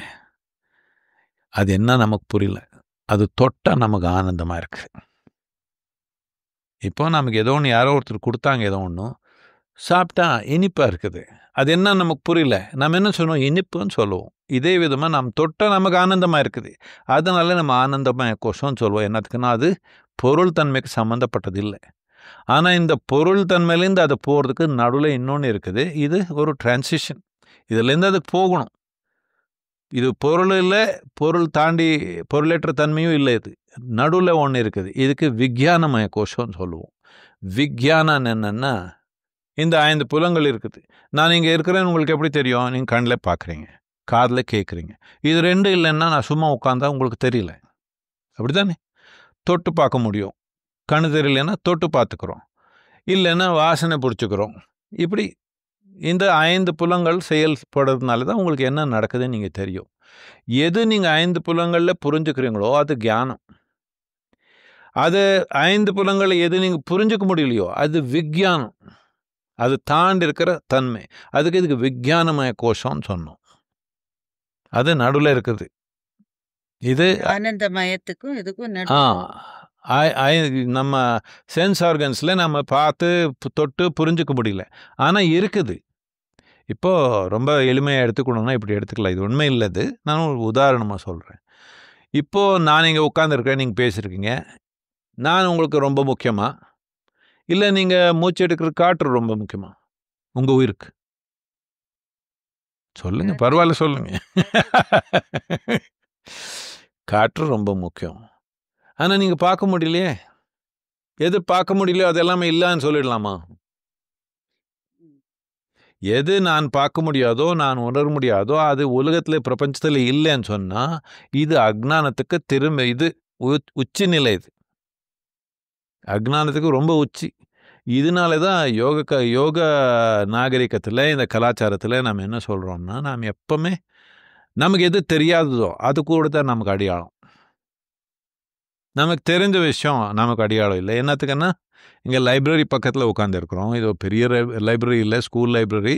அது என்ன நமக்கு புரியல. அது தொட்டால் நமக்கு ஆனந்தமாக இருக்குது. இப்போ நமக்கு ஏதோ ஒன்று யாரோ ஒருத்தர் கொடுத்தாங்க, ஏதோ ஒன்று சாப்பிட்டா இனிப்பாக இருக்குது. அது என்ன நமக்கு புரியல. நம்ம என்ன சொல்லுவோம்? இனிப்புன்னு சொல்லுவோம். இதே விதமாக நம்ம தொட்டால் நமக்கு ஆனந்தமாக இருக்குது. அதனால நம்ம ஆனந்தமய கோஷம்னு சொல்லுவோம். என்னத்துக்குன்னா அது பொருள் தன்மைக்கு சம்மந்தப்பட்டது இல்லை. ஆனால் இந்த பொருள் தன்மையிலேருந்து அது போகிறதுக்கு நடுவில் இன்னொன்று இருக்குது. இது ஒரு டிரான்சிஷன். இதுலேருந்து அதுக்கு போகணும். இது பொருள் இல்லை, பொருள் தாண்டி பொருளேற்ற தன்மையும் இல்லை. இது நடுவில் ஒன்று இருக்குது. இதுக்கு விஞ்ஞானமய கோஷம்னு சொல்லுவோம். விஞ்ஞானம் என்னென்னா, இந்த 5 புலங்கள் இருக்குது. நான் இங்கே இருக்கிறேன்னு உங்களுக்கு எப்படி தெரியும்? நீங்கள் கண்ணில் பார்க்குறீங்க, காதில் கேட்குறீங்க. இது 2 இல்லைன்னா நான் சும்மா உட்காந்தா உங்களுக்கு தெரியல, அப்படி தானே? தொட்டு பார்க்க முடியும். கண்ணு தெரியலன்னா தொட்டு பார்த்துக்கிறோம், இல்லைன்னா வாசனை பிடிச்சிக்கிறோம். இப்படி இந்த 5 புலங்கள் செயல்படுறதுனால தான் உங்களுக்கு என்ன நடக்குதுன்னு நீங்கள் தெரியும். எது நீங்கள் 5 புலங்களில் புரிஞ்சுக்கிறீங்களோ அது ஞானம். அது 5 புலங்களை எது நீங்கள் புரிஞ்சுக்க முடியலையோ அது விஞ்ஞானம். அது தாண்டி இருக்கிற தன்மை. அதுக்கு இதுக்கு விஞ்ஞானமய கோஷம்னு சொன்னோம். அது நடுவில் இருக்குது. இது ஆனந்தமயத்துக்கும் இதுக்கும் நம்ம சென்ஸ் ஆர்கன்ஸில் நம்ம பார்த்து தொட்டு புரிஞ்சுக்க முடியல, ஆனால் இருக்குது. இப்போது ரொம்ப எளிமையாக எடுத்துக்கணும்னா இப்படி எடுத்துக்கலாம். இது உண்மை இல்லது, நான் ஒரு உதாரணமாக சொல்கிறேன். இப்போது நான் இங்கே உட்காந்துருக்கேன், நீங்கள் பேசியிருக்கீங்க. நான் உங்களுக்கு ரொம்ப முக்கியமா, இல்லை நீங்கள் மூச்சு எடுக்கிற காற்று ரொம்ப முக்கியமா உங்கள் உயிருக்கு? சொல்லுங்கள், பரவாயில்ல சொல்லுங்கள். காற்று ரொம்ப முக்கியம். ஆனால் நீங்கள் பார்க்க முடியலையே. எது பார்க்க முடியலையோ அது எல்லாமே இல்லைன்னு சொல்லிடலாமா? எது நான் பார்க்க முடியாதோ, நான் உணர முடியாதோ, அது உலகத்தில் பிரபஞ்சத்தில் இல்லைன்னு சொன்னால் இது அஜ்ஞானத்துக்கு திரும்ப இது உச்சி நிலை. இது அஜ்ஞானத்துக்கு ரொம்ப உச்சி. இதனால தான் யோக நாகரிகத்தில், இந்த கலாச்சாரத்தில் நம்ம என்ன சொல்கிறோம்னா, நாம் எப்பவுமே நமக்கு எது தெரியாததோ அது கூட தான் நமக்கு அடையாளம். நமக்கு தெரிஞ்ச விஷயம் நமக்கு அடையாளம் இல்லை. என்னத்துக்குன்னா, இங்கே லைப்ரரி பக்கத்தில் உட்காந்துருக்குறோம். இது பெரிய லைப்ரரி இல்லை, ஸ்கூல் லைப்ரரி.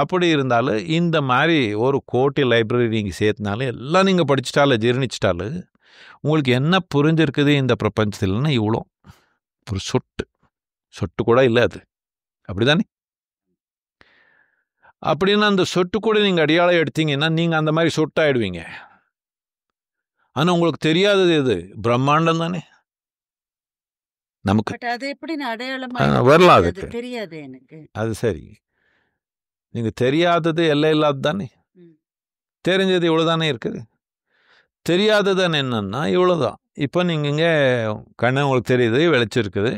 அப்படி இருந்தாலும் இந்த மாதிரி ஒரு கோட்டி லைப்ரரி நீங்கள் சேர்த்துனாலும் எல்லாம் நீங்கள் படிச்சிட்டாலும் ஜீர்ணிச்சிட்டாலும் உங்களுக்கு என்ன புரிஞ்சிருக்குது இந்த பிரபஞ்சத்தில்னா இவ்வளோ ஒரு சொட்டு கூட இல்லை. அது அப்படி தானே? அப்படின்னா அந்த சொட்டு கூட நீங்கள் அடையாளம் எடுத்தீங்கன்னா நீங்கள் அந்த மாதிரி சொட்டாயிடுவீங்க. ஆனால் உங்களுக்கு தெரியாதது எது? பிரம்மாண்டம் தானே. நமக்கு அது எப்படி வரலாம், அதுக்கு தெரியாது எனக்கு. அது சரி. நீங்கள் தெரியாதது எல்லாம் இல்லாது தானே. தெரிஞ்சது இவ்வளோ தானே இருக்குது. தெரியாதது என்னன்னா இவ்வளோதான். இப்போ நீங்கள் இங்கே கண்ணு உங்களுக்கு தெரியுது, வெளிச்சிருக்குது.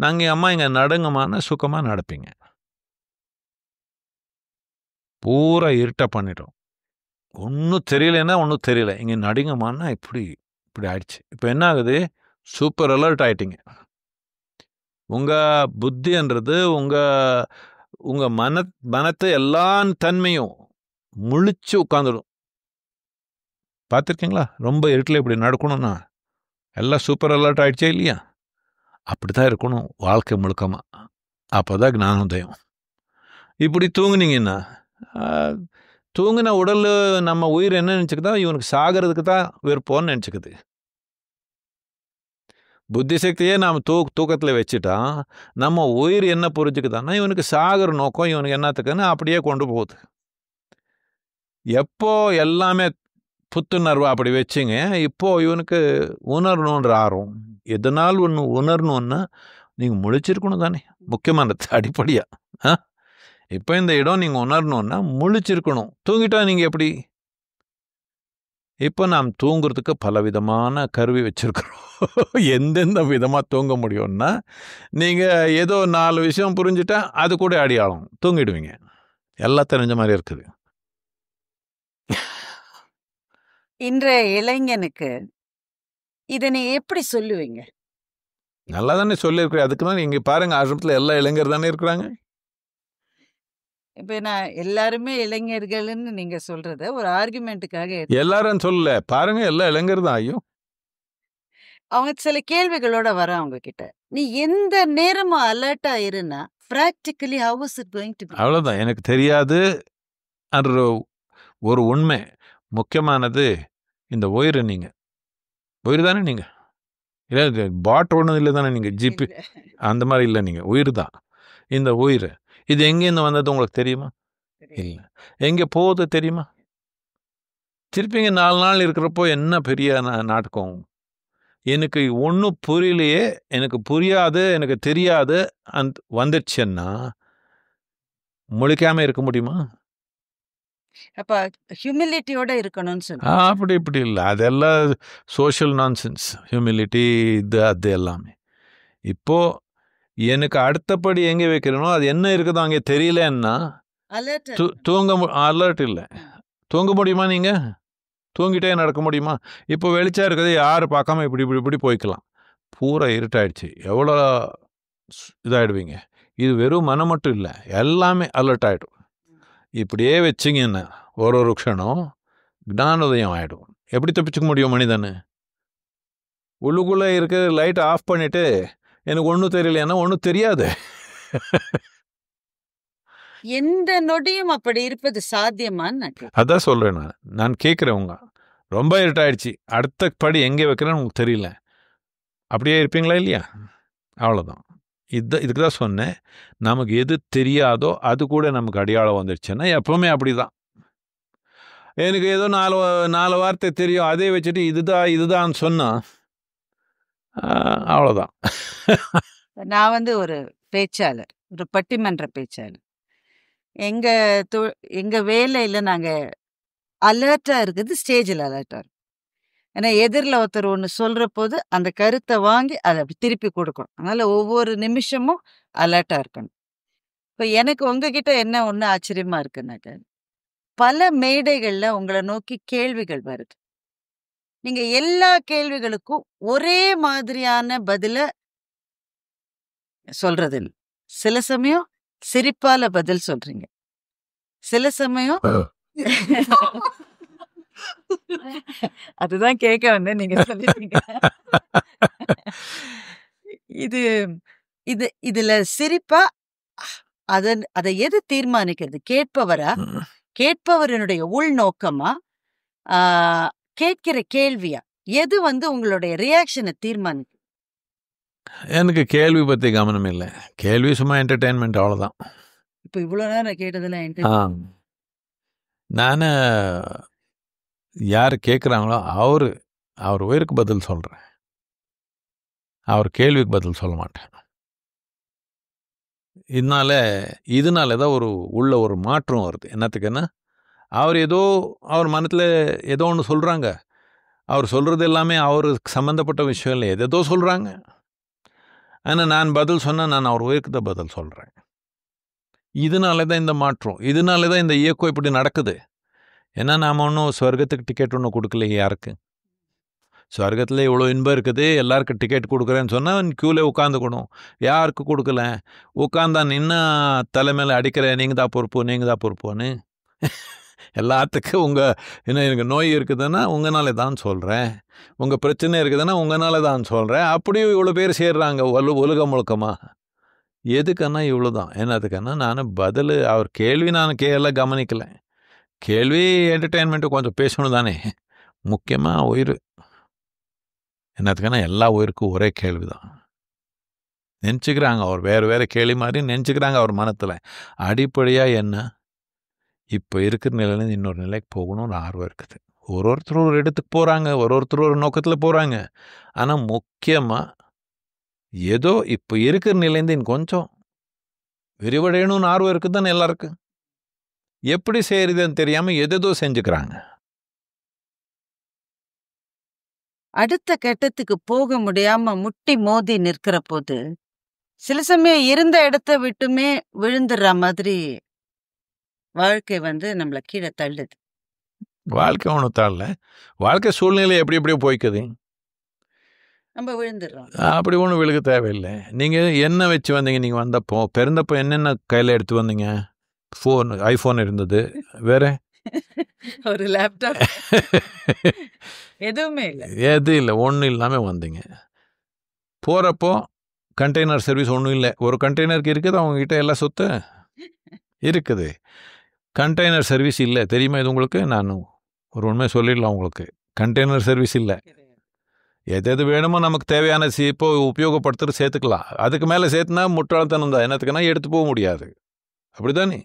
நாங்கள் அம்மா இங்கே நடுங்கமான சுகமாக நடப்பீங்க. பூரா இருட்டாக பண்ணிட்டோம். ஒன்றும் தெரியலன்னா ஒன்றும் தெரியல, இங்கே நடுங்கமானா இப்படி ஆயிடுச்சு. இப்போ என்ன ஆகுது? சூப்பர் அலர்ட் ஆகிட்டிங்க. உங்கள் புத்தின்றது உங்கள் மனத்தை எல்லா தன்மையும் முழிச்சு உட்காந்துடும். பார்த்துருக்கீங்களா? ரொம்ப இருட்டில் இப்படி நடக்கணும்னா எல்லாம் சூப்பர் அலர்ட் ஆகிடுச்சே இல்லையா? அப்படி தான் இருக்கணும் வாழ்க்கை முழுக்கமாக. அப்போ தான் ஞானோதயம். இப்படி தூங்குனீங்கன்னா தூங்கின உடல் நம்ம உயிர் என்ன நினச்சிக்குதா? இவனுக்கு சாகிறதுக்கு தான் விருப்பம்னு நினச்சிக்குது. புத்தி சக்தியே நாம் தூக்கத்தில் வச்சுட்டா நம்ம உயிர் என்ன புரிஞ்சுக்குதான்னா இவனுக்கு சாகிற நோக்கம் இவனுக்கு என்னத்துக்குன்னு அப்படியே கொண்டு போகுது. எப்போ எல்லாமே புத்துணர்வு அப்படி வச்சுங்க, இப்போது இவனுக்கு உணரணுன்ற ஆர்வம். எதனால் ஒன்று உணரணுன்னா நீங்கள் முழிச்சிருக்கணும் தானே, முக்கியமானது அடிப்படையாக. இப்போ இந்த இடம் நீங்கள் உணரணுன்னா முழிச்சிருக்கணும். தூங்கிட்டா நீங்கள் எப்படி? இப்போ நாம் தூங்குறதுக்கு பலவிதமான கருவி வச்சுருக்கிறோம். எந்தெந்த விதமாக தூங்க முடியும்னா, நீங்கள் ஏதோ 4 விஷயம் புரிஞ்சுட்டா அது கூட அடையாளம் தூங்கிடுவீங்க. எல்லாம் தெரிஞ்ச மாதிரி இருக்குது. இன்றைய இளைஞனுக்கு இதை நீ எப்படி சொல்லுவீங்க? நல்லா தானே சொல்லியிருக்கிறேன். அதுக்கு தான் நீங்கள் பாருங்கள், ஆசிரமத்தில் எல்லா இளைஞர் தானே இருக்கிறாங்க. இப்போ நான் எல்லாருமே இளைஞர்கள்னு நீங்க சொல்றத ஒரு ஆர்குமெண்ட்டுக்காக எல்லாரும் சொல்லல, பாருங்க எல்லா இளைஞர் தான். ஐயோ, அவங்க சில கேள்விகளோட வர அவங்க கிட்ட, நீ எந்த நேரமும் அலர்ட்டா இருந்தா practically how is it going to be? அவ்வளோதான். எனக்கு தெரியாது என்ற ஒரு உண்மை. முக்கியமானது இந்த உயிர். நீங்கள் உயிர் தானே, நீங்கள் இல்லை பாட் ஒன்றும் இல்லை தானே, நீங்கள் ஜிபி அந்த மாதிரி இல்லை, நீங்கள் உயிர் தான். இந்த உயிர் இது எங்கேருந்து வந்தது உங்களுக்கு தெரியுமா? இல்லை. எங்கே போகுது தெரியுமா? திருப்பிங்க 4 நாள் இருக்கிறப்போ என்ன பெரிய நாடகம். எனக்கு ஒன்றும் புரியலையே, எனக்கு புரியாது, எனக்கு தெரியாது வந்துடுச்சுன்னா முழிக்காமல் இருக்க முடியுமா? அப்ப ஹியூமிலிட்டியோட இருக்கணும்னு சொல்லி அப்படி இப்படி இல்லை, அதெல்லாம் சோஷியல் நான்சென்ஸ். ஹியூமிலிட்டி இது அது எல்லாமே. இப்போது எனக்கு அடுத்தபடி எங்கே வைக்கிறனோ அது என்ன இருக்குதோ அங்கே தெரியலன்னா அலர்ட் அலர்ட் இல்லை. தூங்க முடியுமா? நீங்கள் தூங்கிட்டே நடக்க முடியுமா? இப்போ வெளிச்சம் இருக்குது, யார் பார்க்காம இப்படி இப்படி இப்படி போய்க்கலாம். பூரா இருட்டாயிடுச்சு, எவ்வளோ இதாகிடுவீங்க. இது வெறும் மனம் மட்டும் இல்லை, எல்லாமே அலர்ட் ஆகிடும். இப்படியே வச்சிங்கன்னா ஒரு க்ஷணம் ஞானோதயம் ஆகிடும். எப்படி தப்பிச்சுக்க முடியும் மனிதன்? உள்ளுக்குள்ளே இருக்க லைட்டை ஆஃப் பண்ணிவிட்டு எனக்கு ஒன்றும் தெரியலைன்னா ஒன்றும் தெரியாது. எந்த நொடியும் அப்படி இருப்பது சாத்தியமான்னு அதான் சொல்கிறேன். நான் கேட்குறேன், ரொம்ப இருட்டாயிடுச்சு, அடுத்த படி எங்கே வைக்கிறேன்னு உங்களுக்கு தெரியல, அப்படியே இருப்பீங்களா இல்லையா? அவ்வளோதான். இதுக்கு தான் சொன்னேன், நமக்கு எது தெரியாதோ அது கூட நமக்கு அடையாளம் வந்துடுச்சுன்னா எப்போவுமே அப்படி தான். எனக்கு ஏதோ 4 வார்த்தை தெரியும், அதே வச்சுட்டு இதுதான் சொன்னால் அவ்வளோதான். நான் ஒரு பேச்சாளர், ஒரு பட்டிமன்ற பேச்சாளர். எங்க வேலையில் நாங்கள் அலர்ட்டாக இருக்குது, ஸ்டேஜில் அலர்ட்டாக இருக்கும். ஏன்னா எதிரில் ஒருத்தர் ஒன்று சொல்கிற போது அந்த கருத்தை வாங்கி அதை அப்படி திருப்பி கொடுக்கணும். அதனால் ஒவ்வொரு நிமிஷமும் அலர்ட்டாக இருக்கணும். இப்போ எனக்கு உங்ககிட்ட என்ன ஒன்று ஆச்சரியமாக இருக்குன்னாக்க, பல மேடைகளில் உங்களை நோக்கி கேள்விகள் வருது. நீங்கள் எல்லா கேள்விகளுக்கும் ஒரே மாதிரியான பதிலை சொல்றது இல்லை. சில சமயம் சிரிப்பால பதில் சொல்றீங்க, சில சமயம் அதுதான் கேட்க வந்தேன், நீங்க சொல்லிட்டீங்க. இதுல சிரிப்பா அதை எது தீர்மானிக்கிறது? கேட்பவரா, கேட்பவரனுடைய உள்நோக்கமா, கேட்கிற கேள்வியா? எது உங்களுடைய ரியாக்ஷனை தீர்மானிக்கும்? எனக்கு கேள்வி பற்றி கவனம் இல்லை, கேள்வி சும்மா என்டர்டெயின்மெண்ட், அவ்வளோதான். இப்போ இவ்வளோ நேரம் கேட்டதில் நான் யார் கேட்குறாங்களோ அவர் உயிருக்கு பதில் சொல்கிறேன், அவர் கேள்விக்கு பதில் சொல்ல மாட்டேன். இதனால தான் உள்ள ஒரு மாற்றம் வருது. என்னத்துக்குன்னா, அவர் மனத்தில் ஏதோ ஒன்று சொல்கிறாங்க, அவர் சொல்கிறது எல்லாமே அவருக்கு சம்மந்தப்பட்ட விஷயம் இல்லை, எதோ சொல்கிறாங்க. ஆனால் நான் பதில் சொன்னால் நான் அவர் உயிருக்கு தான் பதில் சொல்கிறேன். இதனால தான் இந்த மாற்றம், இதனால தான் இந்த இயக்கம் இப்படி நடக்குது. ஏன்னா நாம் ஒன்றும் ஸ்வர்க்கத்துக்கு டிக்கெட் ஒன்றும் கொடுக்கலையே யாருக்கு. ஸ்வர்க்கத்தில் இவ்வளோ இன்பம் இருக்குது, எல்லாருக்கும் டிக்கெட் கொடுக்குறேன்னு சொன்னால் க்யூவில் உட்காந்துக்கணும். யாருக்கு கொடுக்கல, உட்காந்தா நின்னா தலைமையில் அடிக்கிறேன், நீங்கள் தான் பொறுப்புன்னு. எல்லாத்துக்கும் எனக்கு நோய் இருக்குதுன்னா உங்களால தான் சொல்கிறேன், உங்கள் பிரச்சனை இருக்குதுன்னா உங்களால தான் சொல்கிறேன். அப்படியும் இவ்வளோ பேர் சேர்றாங்க உலகம் முழுக்கமாக. எதுக்குன்னா இவ்வளோ தான். என்னதுக்குன்னா நான் பதில், அவர் கேள்வி நான் எல்லாம் கவனிக்கலை. கேள்வி என்டர்டெயின்மெண்ட்டு கொஞ்சம் பேசணும் தானே. முக்கியமாக உயிர். என்னத்துக்குன்னா எல்லா உயிருக்கும் ஒரே கேள்வி தான் நினச்சிக்கிறாங்க. அவர் வேறு கேள்வி மாதிரி நினச்சிக்கிறாங்க அவர் மனத்தில். அடிப்படையாக என்ன, இப்போ இருக்கிற நிலையிலேருந்து இன்னொரு நிலைக்கு போகணும்னு ஆர்வம் இருக்குது. ஒருத்தர் ஒரு இடத்துக்கு போகிறாங்க, ஒருத்தர் ஒரு நோக்கத்தில் போகிறாங்க. ஆனால் முக்கியமாக ஏதோ இப்போ இருக்கிற நிலைந்து கொஞ்சம் விரிவடையணும்னு ஆர்வம் இருக்குது தானே எல்லாருக்கும். எப்படி செய்யறதுன்னு தெரியாம எதோ செஞ்சுக்கிறாங்க. அடுத்த கட்டத்துக்கு போக முடியாம முட்டி மோதி நிற்கிற போது சில சமயம் இருந்த இடத்த விட்டுமே விழுந்துடுற மாதிரி வாழ்க்கை நம்மள கீழே தள்ளுது. வாழ்க்கை ஒன்றும் தாழல, வாழ்க்கை சூழ்நிலை எப்படி எப்படியோ போய்க்குது, நம்ம விழுந்துடுறோம். அப்படி ஒன்றும் விழுக தேவையில்லை. நீங்கள் என்ன வச்சு வந்தீங்க? நீங்கள் வந்தப்போ பிறந்தப்போ என்னென்ன கையில் எடுத்து வந்தீங்க? ஃபோன், ஐஃபோன் இருந்தது, வேற ஒரு லேப்டாப் எதுவுமே இல்லை. எது இல்லை, ஒன்றும் இல்லாமல் வந்தீங்க. போகிறப்போ கண்டெய்னர் சர்வீஸ் ஒன்றும் இல்லை. ஒரு கண்டெய்னருக்கு இருக்குது, அவங்ககிட்ட எல்லா சொத்து இருக்குது. கண்டெய்னர் சர்வீஸ் இல்லை, தெரியுமா இது உங்களுக்கு? நான் ஒரு உண்மை சொல்லிடலாம் உங்களுக்கு, கண்டெய்னர் சர்வீஸ் இல்லை. எது வேணுமோ நமக்கு தேவையான இப்போ உபயோகப்படுத்துறது சேர்த்துக்கலாம். அதுக்கு மேலே சேர்த்துனா முட்டாள்தனம் தான். என்னத்துக்குன்னா எடுத்து போக முடியாது, அப்படி தானே?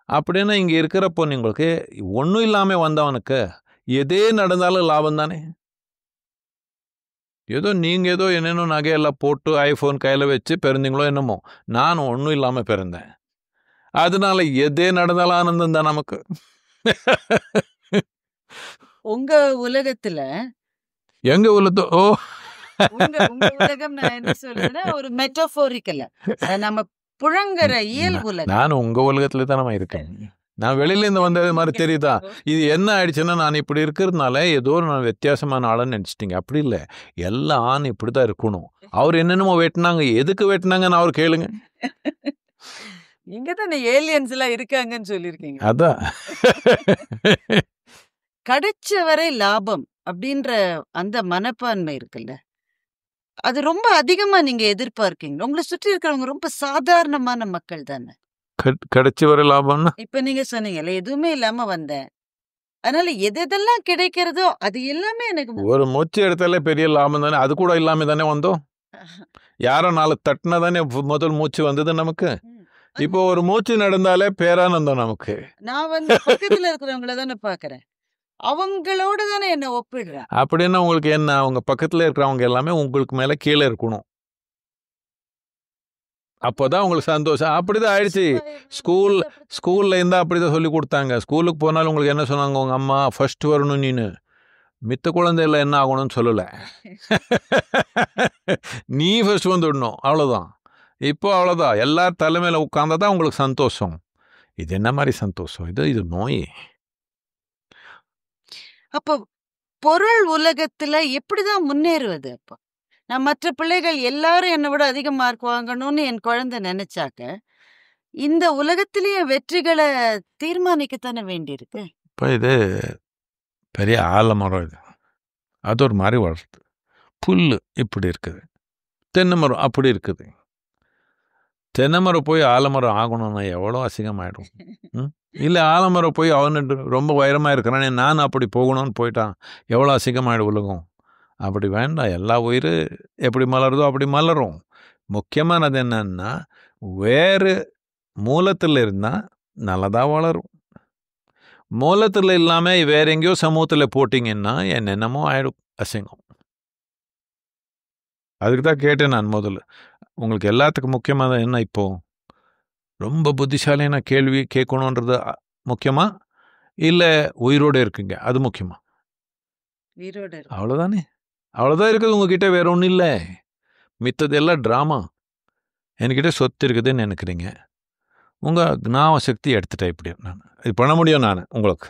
அப்படின்னா இங்கே இருக்கிறப்போ உங்களுக்கு ஒன்றும் இல்லாமல் வந்தவனுக்கு எதே நடந்தாலும் லாபம் தானே. ஏதோ நீங்கள் ஏதோ என்னென்னோ நகையெல்லாம் போட்டு ஐஃபோன் கையில் வச்சு பிறந்தீங்களோ என்னமோ, நான் ஒன்றும் இல்லாமல் பிறந்தேன். அதனால எதே நடந்தாலும் ஆனந்தம் தான் நமக்கு. உங்க உலகத்துல எங்க உலகத்தோ உங்க உலகம் நான் என்ன சொல்றேன்னா ஒரு மெட்டாஃபோரிக்கல், நம்ம புழங்குற இயல் உலகம். நான் உங்க உலகத்துல தான் நம்ம இருக்கேன். நான் வெளியிலேருந்து வந்தது மாதிரி தெரியுதா? இது என்ன ஆயிடுச்சுன்னா, நான் இப்படி இருக்கிறதுனால ஏதோ நான் வித்தியாசமான ஆளுன்னு நினச்சிட்டிங்க. அப்படி இல்லை, எல்லா ஆண் இப்படி தான் இருக்கணும். அவர் என்னென்னமோ வெட்டினாங்க, எதுக்கு வெட்டினாங்கன்னு அவர் கேளுங்க. இங்க தானே ஏலியன்ஸ் எல்லாம் இருக்காங்கன்னு சொல்லியிருக்கீங்க. அதான் கிடைச்ச வரை லாபம் அப்படின்ற அந்த மனப்பான்மை இருக்குல்ல, அது ரொம்ப அதிகமா நீங்க எதிர்பார்க்கீங்க. உங்களை சுற்றி இருக்கிறவங்க ரொம்ப சாதாரணமான மக்கள் தானே. கிடைச்சி வர லாபம்னா இப்ப நீங்க சொன்னீங்கல்ல, எதுவுமே இல்லாம வந்தேன், அதனால எதெல்லாம் கிடைக்கிறதோ அது எல்லாமே எனக்கு ஒரு மூச்சு எடுத்தாலே பெரிய லாபம் தானே. அது கூட இல்லாம தானே வந்தோம். யாரோ நாலு தட்டினா தானே முதல் மூச்சு வந்தது நமக்கு. இப்போ ஒரு மூச்சு நடந்தாலே பேரானந்தம் நமக்கு. நான் பக்கத்துல இருக்கிறவங்கள தானே பாக்குறேன், அவங்களோட தானே என்ன ஒப்பிடுறேன். அப்படின்னா உங்களுக்கு என்ன, அவங்க பக்கத்துல இருக்கிறவங்க எல்லாமே உங்களுக்கு மேல கீழே இருக்கணும், அப்போதான் உங்களுக்கு சந்தோஷம். அப்படிதான் ஆயிடுச்சு. ஸ்கூல்ல இருந்தா அப்படிதான் சொல்லி கொடுத்தாங்க. ஸ்கூலுக்கு போனாலும் உங்களுக்கு என்ன சொன்னாங்க? உங்க அம்மா ஃபர்ஸ்ட் வரணும், நீனு மித்த குழந்தைல என்ன ஆகணும்னு சொல்லலை, நீ ஃபர்ஸ்ட் வந்துடணும், அவ்வளோதான். இப்போ அவ்வளோதான், எல்லார் தலைமையில் உட்கார்ந்தா உங்களுக்கு சந்தோஷம். இது என்ன மாதிரி சந்தோஷம்? இது நோய். அப்போ பொருள் உலகத்துல எப்படிதான் முன்னேறுவது? அப்போ நான் மற்ற பிள்ளைகள் எல்லாரும் என்னை விட அதிக மார்க் வாங்கணும்னு என் குழந்தை நினைச்சாக்க, இந்த உலகத்திலேயே வெற்றிகளை தீர்மானிக்கத்தானே வேண்டியிருக்கு. இப்போ இது பெரிய ஆலமரம், இது அது ஒரு மாதிரி வளருது. புல் இப்படி இருக்குது, தென்னை மரம் அப்படி இருக்குது. தென்னை மரம் போய் ஆலமரம் ஆகணும்னா எவ்வளோ அசிங்கமாயிடும். இல்லை, ஆலமரம் போய் அவனு ரொம்ப உயரமாக இருக்கிறானே, நான் அப்படி போகணும்னு போயிட்டான், எவ்வளோ அசிங்கமாயிடும் உலகம். அப்படி வேண்டாம். எல்லா உயிர் எப்படி மலருதோ அப்படி மலரும். முக்கியமானது என்னன்னா, வேறு மூலத்தில் இருந்தால் நல்லதாக வளரும். மூலத்தில் இல்லாமல் வேற எங்கேயோ சமூகத்தில் போட்டிங்கன்னா என்னென்னமோ ஆயிடும், அசிங்கம். அதுக்கு தான் கேட்டேன் நான் முதல்ல, உங்களுக்கு எல்லாத்துக்கும் முக்கியமானது என்ன? இப்போ ரொம்ப புத்திசாலியான கேள்வி கேட்கணுன்றது முக்கியமா, இல்லை உயிரோடு இருக்குங்க அது முக்கியமா? அவ்வளோதானே, அவ்வளோதான் இருக்குது உங்ககிட்ட, வேற ஒன்றும் இல்லை. மித்தது எல்லாம் ட்ராமா. என்கிட்ட சொத்து இருக்குதுன்னு நினைக்கிறீங்க, உங்கள் ஞாபக சக்தி எடுத்துட்டேன். இப்படி நான் இது பண்ண முடியும். நான் உங்களுக்கு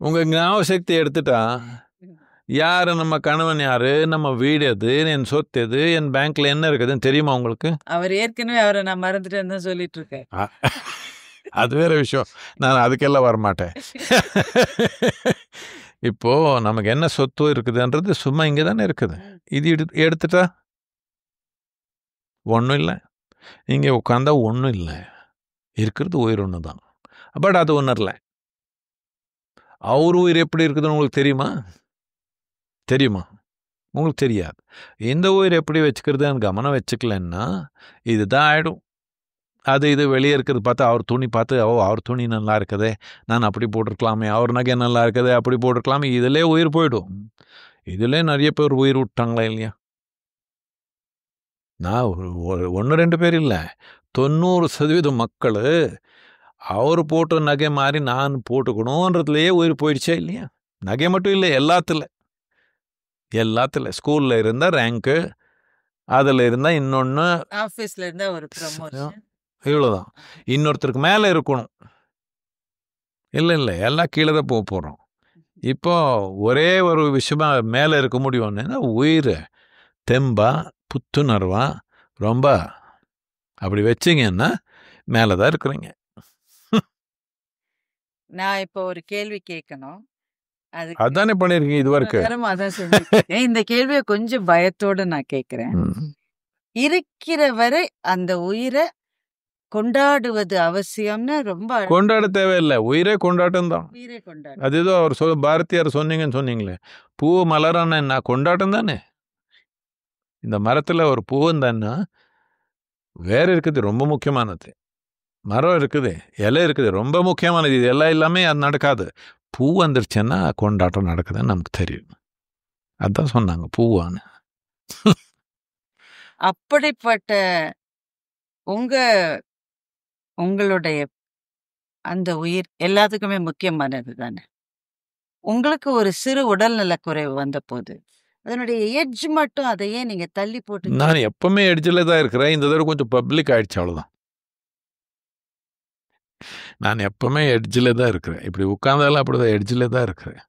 உங்கள் ஞாபக சக்தி எடுத்துட்டா, யார் நம்ம கணவன், யாரு நம்ம வீடு, எது என் சொத்து, எது என் பேங்க்ல என்ன இருக்குதுன்னு தெரியுமா உங்களுக்கு? அவர் ஏற்கனவே அவரை நான் மறந்துட்டேன்னு தான் சொல்லிட்டு இருக்கேன். அது வேற விஷயம், நான் அதுக்கெல்லாம் வரமாட்டேன். இப்போ நமக்கு என்ன சொத்து இருக்குதுன்றது சும்மா இங்கே தானே இருக்குது. இது எடுத்துட்டா ஒன்றும் இல்லை, இங்கே உட்காந்தா ஒன்றும் இல்லை, இருக்கிறது உயிர் ஒன்று தான். பட் அது உணரல. அவர் உயிர் எப்படி இருக்குதுன்னு உங்களுக்கு தெரியுமா? தெரியுமா? உங்களுக்கு தெரியாது. இந்த உயிர் எப்படி வச்சுக்கிறதுன்னு கவனம் வச்சுக்கலன்னா இதுதான் ஆகிடும். அது இது வெளியே இருக்கிறது பார்த்து, அவர் துணி பார்த்து, அவர் துணி நல்லா இருக்குதே, நான் அப்படி போட்டிருக்கலாமே, அவர் நகை நல்லா இருக்குதே, அப்படி போட்டிருக்கலாமே, இதிலே உயிர் போயிடும். இதில் நிறைய பேர் உயிர் விட்டாங்களா இல்லையா? நான் 1-2 பேர் இல்லை, 90% மக்கள் அவர் போட்ட நகை மாதிரி நான் போட்டுக்கணுன்றதுலையே உயிர் போயிடுச்சே இல்லையா? நகை மட்டும் இல்லை, எல்லாத்துல ஸ்கூலில் இருந்தால் ரேங்க்கு, அதில் இருந்தால் இன்னொன்று, ஆஃபீஸில் இருந்தால் ஒரு ப்ரமோஷன், இவ்வளோதான். இன்னொருத்தருக்கு மேலே இருக்கணும். இல்லை எல்லாம் கீழே தான் போக போகிறோம். இப்போ ஒரே ஒரு விஷயமா மேலே இருக்க முடியும்னா உயிர் தெம்பா புத்துணர்வா ரொம்ப அப்படி வச்சிங்கன்னா மேலே தான் இருக்கிறீங்க. நான் இப்போ ஒரு கேள்வி கேட்கணும். அதுக்கு அதானே பண்ணியிருக்கீங்க இது வரைக்கும். நேரமா அதான் செஞ்சுருக்கேன். இந்த கேள்வியை கொஞ்சம் பயத்தோட நான் கேட்குறேன். இருக்கிற வரை அந்த உயிரை கொண்டாடுவது அவசியம்னு ரொம்ப கொண்டாட தேவையில்லை, உயிரே கொண்டாட்டம் தான். உயிரை கொண்டாடு. அது ஏதோ அவர் பாரதியார் சொன்னீங்களே, பூ மலரான என்ன கொண்டாட்டம் தானே. இந்த மரத்தில் ஒரு பூவந்தான்னா வேற இருக்குது, ரொம்ப முக்கியமானது. மரம் இருக்குது, இலை இருக்குது, ரொம்ப முக்கியமானது. இது எல்லாம் எல்லாமே அது நடக்காது. பூ வந்துருச்சுன்னா கொண்டாட்டம் நடக்குதுன்னு நமக்கு தெரியும். அதான் சொன்னாங்க பூவான்னு. அப்படிப்பட்ட உங்களுடைய அந்த உயிர் எல்லாத்துக்குமே முக்கியமானது தானே. உங்களுக்கு ஒரு சிறு உடல்நல குறைவு வந்த போது அதனுடைய எட்ஜ் மட்டும் அதையே நீங்க தள்ளி போட்டு நான் எப்பவுமே எட்ஜில் தான் இருக்கிறேன். இந்த தடவை கொஞ்சம் பப்ளிக் ஆயிடுச்சு, அவ்வளோதான். நான் எப்பவுமே எட்ஜில் தான் இருக்கிறேன். இப்படி உட்கார்ந்தாலும் அப்படிதான் எட்ஜில் தான் இருக்கிறேன்.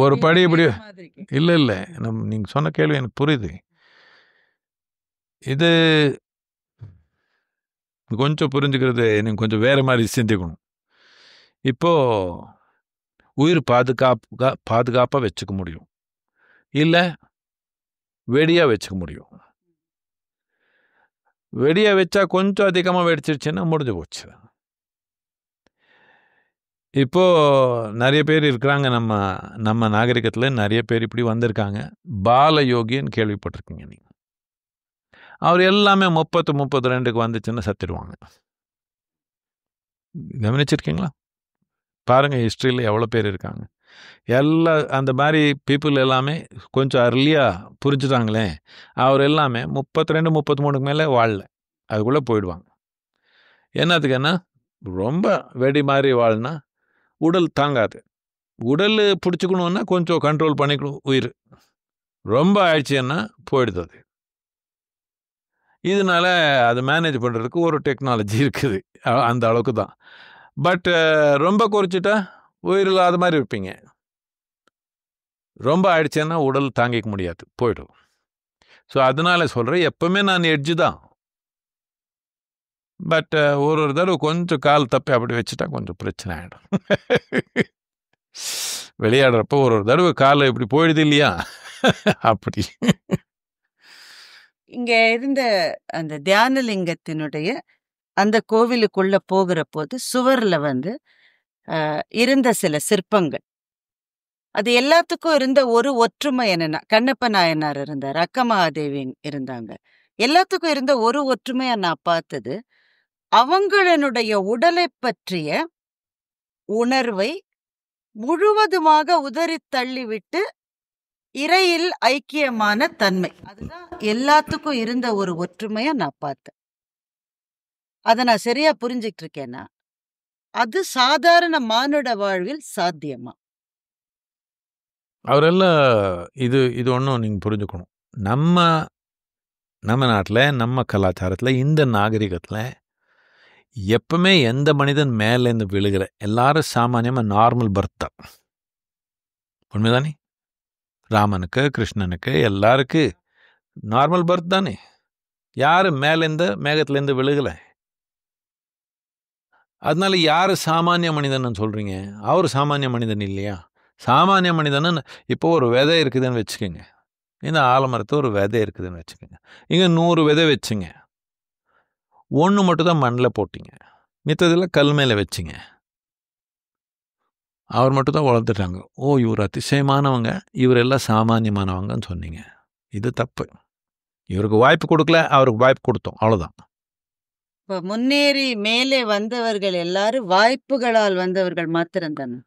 ஒரு படி இப்படி இல்லை நீங்கள் சொன்ன கேள்வி எனக்கு புரியுது. இது கொஞ்சம் புரிஞ்சுக்கிறது நீங்கள் கொஞ்சம் வேறு மாதிரி சிந்திக்கணும். இப்போது உயிர் பாதுகாப்பாக வச்சுக்க முடியும், இல்லை வெடியாக வச்சுக்க முடியும். வெடியாக வச்சா கொஞ்சம் அதிகமாக வெடிச்சிருச்சுன்னா முடிஞ்சு போச்சு. இப்போது நிறைய பேர் இருக்கிறாங்க, நம்ம நாகரிகத்தில் நிறைய பேர் இப்படி வந்திருக்காங்க. பால யோகின்னு கேள்விப்பட்டிருக்கீங்க நீங்கள். அவர் எல்லாமே 30-32க்கு வந்துச்சுன்னா சத்திடுவாங்க. கவனிச்சிருக்கீங்களா? பாருங்கள், ஹிஸ்ட்ரியில் எவ்வளோ பேர் இருக்காங்க. அந்த மாதிரி பீப்புள் எல்லாமே கொஞ்சம் அர்லியாக புரிஞ்சுட்டாங்களே, அவர் எல்லாமே 32-33க்கு மேலே வாழல, அதுக்குள்ளே போயிடுவாங்க. என்னத்துக்குன்னா ரொம்ப வெடி மாதிரி வாழ்னா உடல் தாங்காது. உடல் பிடிச்சிக்கணுன்னா கொஞ்சம் கண்ட்ரோல் பண்ணிக்கணும். உயிர் ரொம்ப ஆயிடுச்சுன்னா போயிடுது. அது இதனால அது மேனேஜ் பண்ணுறதுக்கு ஒரு டெக்னாலஜி இருக்குது, அந்த அளவுக்கு தான். பட் ரொம்ப குறைச்சிட்டா உயிர் இல்லாத மாதிரி இருப்பீங்க. ரொம்ப ஆயிடுச்சுன்னா உடல் தாங்கிக்க முடியாது, போய்டும். ஸோ அதனால சொல்கிறேன், எப்பவுமே நான் எட்ஜு தான். பட் ஒரு தடவை கொஞ்சம் கால் தப்பி அப்படி வச்சுட்டா கொஞ்சம் பிரச்சனை ஆகிடும். விளையாடுறப்போ ஒரு தடவை காலை இப்படி போயிடுது இல்லையா, அப்படி. இங்க இருந்த அந்த தியானலிங்கத்தினுடைய அந்த கோவிலுக்குள்ள போகிற போது சுவர்ல இருந்த சில சிற்பங்கள், அது எல்லாத்துக்கும் இருந்த ஒரு ஒற்றுமை என்னன்னா, கண்ணப்ப நாயனார் இருந்தார், அக்கமகாதேவி இருந்தாங்க. எல்லாத்துக்கும் இருந்த ஒரு ஒற்றுமையா நான் பார்த்தது, அவங்களுடைய உடலை பற்றிய உணர்வை முழுவதுமாக உதறி தள்ளிவிட்டு இறையில் ஐக்கியமான தன்மை, அதுதான் எல்லாத்துக்கும் இருந்த ஒரு ஒற்றுமையா நான் பார்த்தேன். அதை நான் சரியா புரிஞ்சுட்டு இருக்கேன்னா அது சாதாரண மானுட வாழ்வில் சாத்தியமா? அவரெல்லாம் இது ஒன்றும் நீங்கள் புரிஞ்சுக்கணும். நம்ம நாட்டில், நம்ம கலாச்சாரத்தில், இந்த நாகரிகத்தில் எப்பவுமே எந்த மனிதன் மேலேருந்து விழுகிற எல்லாரும் சாமானியமாக நார்மல் பர்த் தான். உண்மைதானே? ராமனுக்கு, கிருஷ்ணனுக்கு, எல்லாருக்கு நார்மல் பர்த் தானே. யாரும் மேகத்துலேருந்து விழுகலை. அதனால யார் சாமானிய மனிதன் சொல்கிறீங்க? அவர் சாமானிய மனிதன் இல்லையா? சாமானிய மனிதன் இப்போ ஒரு விதை இருக்குதுன்னு வச்சுக்கோங்க. இந்த ஆலமரத்தை ஒரு விதை இருக்குதுன்னு வச்சுக்கோங்க. இங்கே 100 விதை வச்சுங்க. 1 மட்டும் தான் மண்ணில் போட்டிங்க, மித்ததெல்லாம் கல் மேலே வச்சுங்க. அவர் மட்டும் தான் வளர்த்துட்டாங்க. ஓ, இவர் அதிசயமானவங்க, இவரெல்லாம் சாமானியமானவங்கன்னு சொன்னீங்க. இது தப்பு. இவருக்கு வாய்ப்பு கொடுக்கல, அவருக்கு வாய்ப்பு கொடுத்தோம், அவ்வளோதான். இப்போ முன்னேறி மேலே வந்தவர்கள் எல்லாரும் வாய்ப்புகளால் வந்தவர்கள் மாத்திரம் தானே.